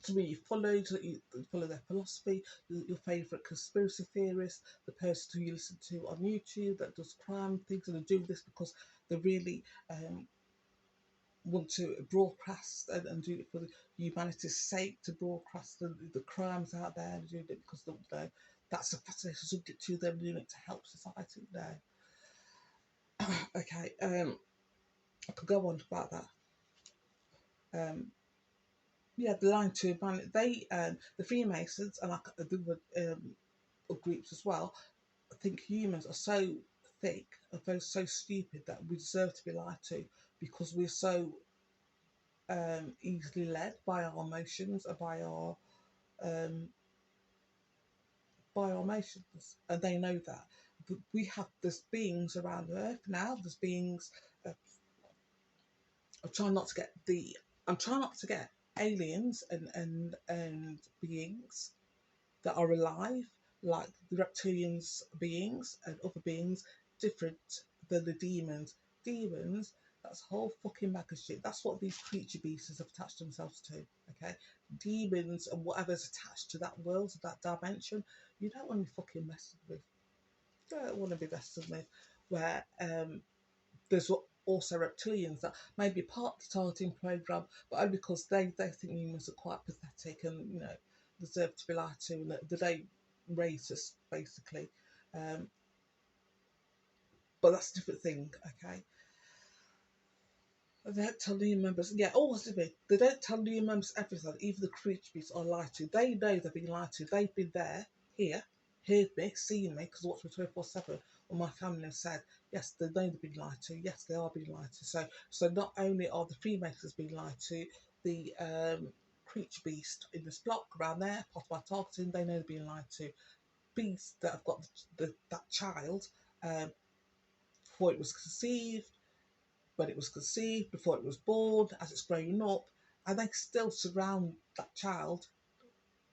somebody you follow their philosophy, your favourite conspiracy theorist, the person who you listen to on YouTube that does crime things, and they do this because they really want to broadcast and do it for humanity's sake, to broadcast the crimes out there, and do it because that's a fascinating subject to them, doing it to help society. No. Okay, I could go on about that. Yeah, the line to man, they the Freemasons and like the groups as well think humans are so thick and so stupid that we deserve to be lied to because we're so easily led by our emotions and by our emotions, and they know that. But there's beings around the earth now. There's beings. I'm trying not to get aliens and beings that are alive. like the reptilians beings and other beings different than the demons. Demons, that's a whole fucking bag of shit. That's what these creature beasts have attached themselves to. Okay, demons and whatever's attached to that world, to that dimension, you don't want to be fucking messing with. You don't want to be messing with. Where there's also reptilians that may be part of the targeting program, but only because they think humans are quite pathetic and deserve to be lied to, and that they raise us basically. But that's a different thing, okay? They don't tell new members, they don't tell new members everything. Even the creature beasts are lied to. They know they're being lied to. They've been there, here, heard me, seen me, because I watch me 24/7. Or my family have said, yes, they know they're being lied to. Yes, they are being lied to. So not only are the Freemasons being lied to, the creature beast in this block around there, part of my targeting, they know they're being lied to. Beasts that have got that child before it was conceived, when it was conceived, before it was born, as it's growing up, and they still surround that child.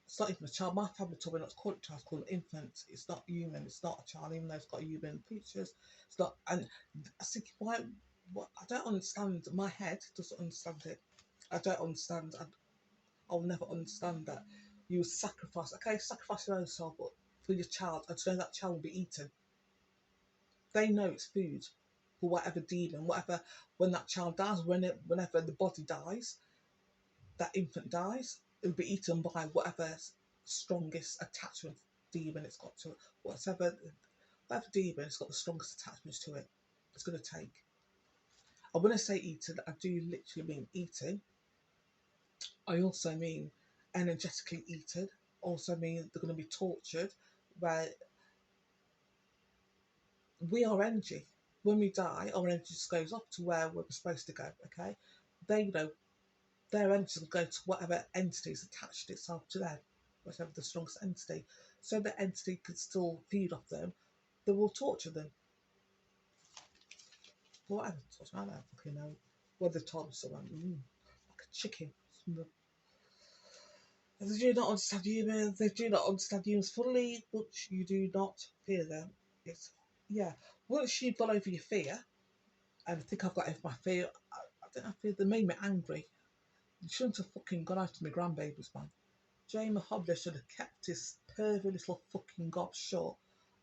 It's not even a child. My family told me not to call it a child, it's called an infant. It's not human, it's not a child, even though it's got human features. It's not, and I think, why, what, I don't understand, my head doesn't understand it. I don't understand, I'll never understand that. You sacrifice, okay, sacrifice your own soul, but for your child, and to know that child will be eaten. They know it's food for whatever demon, whatever, when that child dies, whenever the body dies, that infant dies, it'll be eaten by whatever strongest attachment demon it's got to it. Whatever demon it's got the strongest attachments to it, it's going to take. And when I say eaten, I do literally mean eating. I also mean energetically eaten. Also mean they're going to be tortured, where we are energy. When we die, our energy just goes up to where we're supposed to go, okay? They know their energy will go to whatever entity is attached itself to them, whatever the strongest entity. So the entity can still feed off them, they will torture them. Whatever torture, I don't fucking know. Whether they told me someone, like a chicken. They do not understand humans, they do not understand humans fully, but you do not fear them. It's, yeah. Once you've got over your fear, and I think I've got over my fear, I don't know, fear, they made me angry. You shouldn't have fucking gone after my grandbabies, man. Jamie Hobler should have kept his pervy little fucking gob shut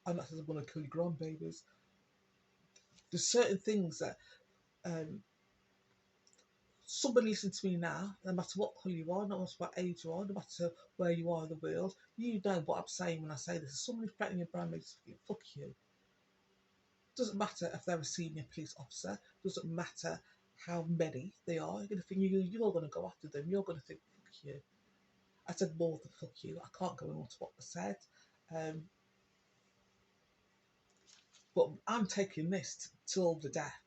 and not says I'm going to kill your grandbabies. There's certain things that somebody listen to me now, no matter what colour you are, no matter what age you are, no matter where you are in the world, you know what I'm saying when I say this. If somebody threatening your grandbabies, fuck you. Doesn't matter if they're a senior police officer, doesn't matter how many they are, you're going to think you're going to go after them, you're going to think, fuck you. I said more than fuck you. I can't go into what I said. But I'm taking this till the death.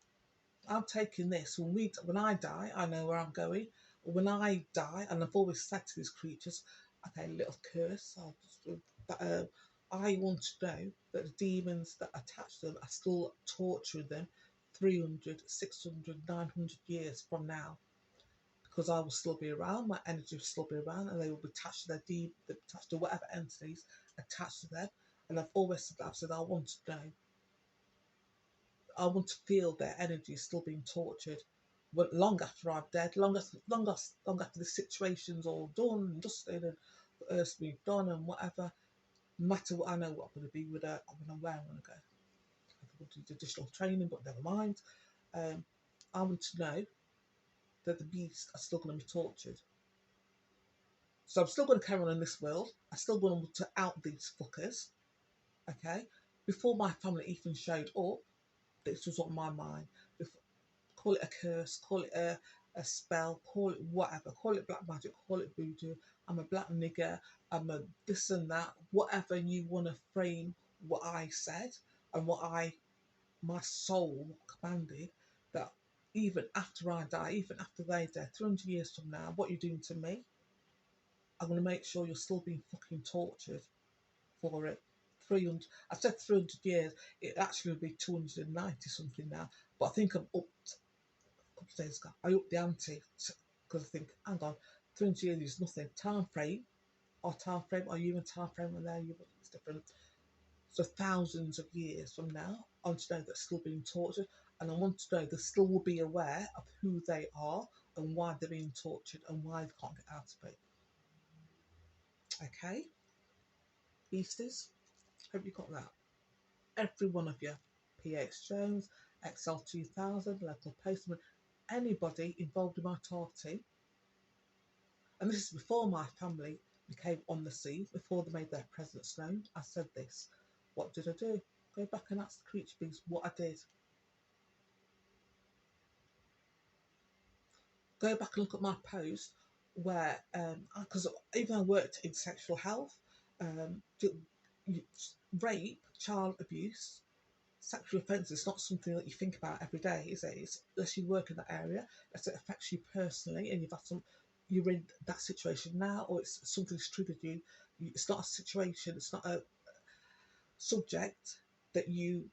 I'm taking this. When I die, I know where I'm going. When I die, and I've always said to these creatures, okay, little curse, I want to know that the demons that attach them are still torturing them 300, 600, 900 years from now. Because I will still be around, my energy will still be around, and they will be attached to attached to whatever entities attached to them. And I've always said that. I've said I want to know. I want to feel their energy still being tortured. But long after I'm dead, long after the situation's all done and dusted and the earth's been done and whatever, no matter what, I know what I'm going to be with her, I know where I'm going to go. I'm going to do additional training, but never mind. I want to know that the beasts are still going to be tortured. So I'm still going to carry on in this world. I'm still going to out these fuckers. Okay? Before my family even showed up, this was on my mind. Call it a curse, call it a spell, call it whatever, call it black magic, call it voodoo. I'm a black nigger, I'm a this and that, whatever you want to frame what I said and what my soul commanded, that even after I die, even after they die, 300 years from now, what you're doing to me, I'm going to make sure you're still being fucking tortured for it. 300, I said 300 years, it actually would be 290 something now, but I think I'm up a couple of days ago. I upped the ante because I think, hang on, 300 years is nothing. Time frame, our time frame, our human time frame, and their human is different. So thousands of years from now, I want to know they're still being tortured, and I want to know they still will be aware of who they are and why they're being tortured and why they can't get out of it. Okay, beasties, hope you got that. Every one of you, PH Jones, XL 2000, local postman, anybody involved in my targeting, and this is before my family became on the scene, before they made their presence known. I said this. What did I do? Go back and ask the creature beasts what I did. Go back and look at my post where, because even though I worked in sexual health, rape, child abuse, sexual offence is not something that you think about every day, is it? It's, unless you work in that area, unless it affects you personally and you're in that situation now, or it's something's triggered you. It's not a situation, it's not a subject that you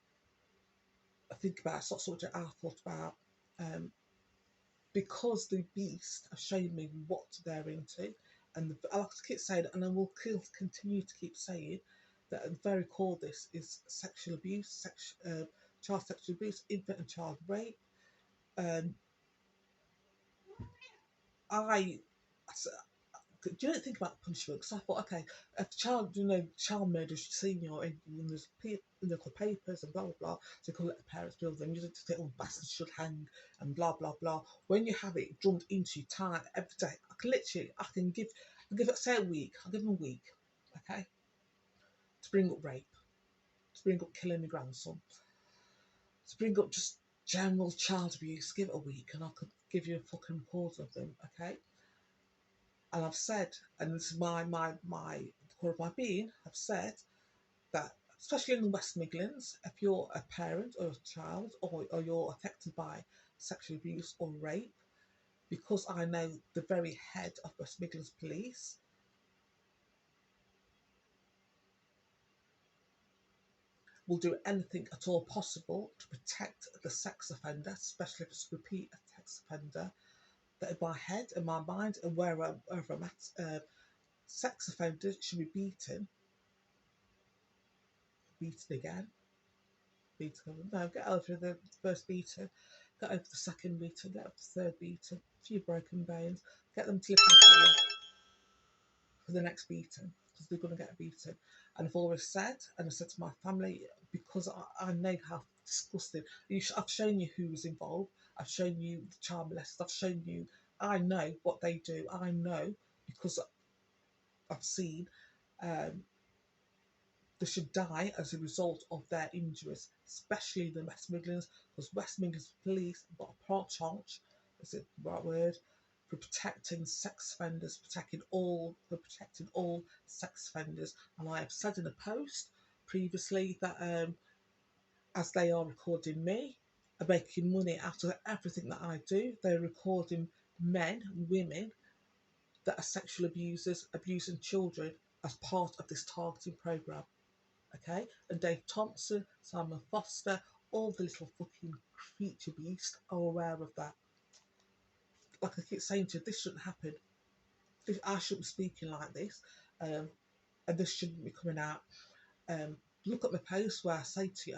think about, it's not something I thought about. Because the beast have shown me what they're into, and I like to keep saying it, and I will continue to keep saying that at the very core of this is sexual abuse, child sexual abuse, infant and child rape. Do you not think about punishment? Because I thought, okay, if child murder's senior in there's local papers and blah blah blah, so you can let the parents build them. You just say, oh, bastards should hang and blah blah blah. When you have it drummed into you time every day, I can give it, say a week. I'll give them a week, okay, to bring up rape, to bring up killing my grandson, to bring up just general child abuse. Give it a week, and I could give you a fucking report of them, okay. And I've said, and this is my core of my being, I've said that, especially in the West Midlands, if you're a parent or a child, or you're affected by sexual abuse or rape, because I know the very head of West Midlands Police will do anything at all possible to protect the sex offender, especially if it's a repeat sex offender, that in my head and my mind and wherever I'm at, sex offenders should be beaten again. No, get over the first beating, get over the second beating, get over the third beating, a few broken bones, get them to live in fear for the next beating, because they're going to get a beating. And I've always said, and I said to my family, because I know how disgusting, I've shown you who was involved, I've shown you the child molesters, I've shown you, I know what they do, I know, because I've seen, they should die as a result of their injuries, especially the West Midlands, because West Midlands Police have got a penchant, is it the right word, for protecting sex offenders, protecting all sex offenders. And I have said in a post previously that as they are recording me and making money out of everything that I do, they're recording men, women that are sexual abusers, abusing children as part of this targeting programme. Okay, and Dave Thompson, Simon Foster, all the little fucking creature beasts are aware of that. Like I keep saying to you, this shouldn't happen. I shouldn't be speaking like this, and this shouldn't be coming out. Look at my post where I say to you,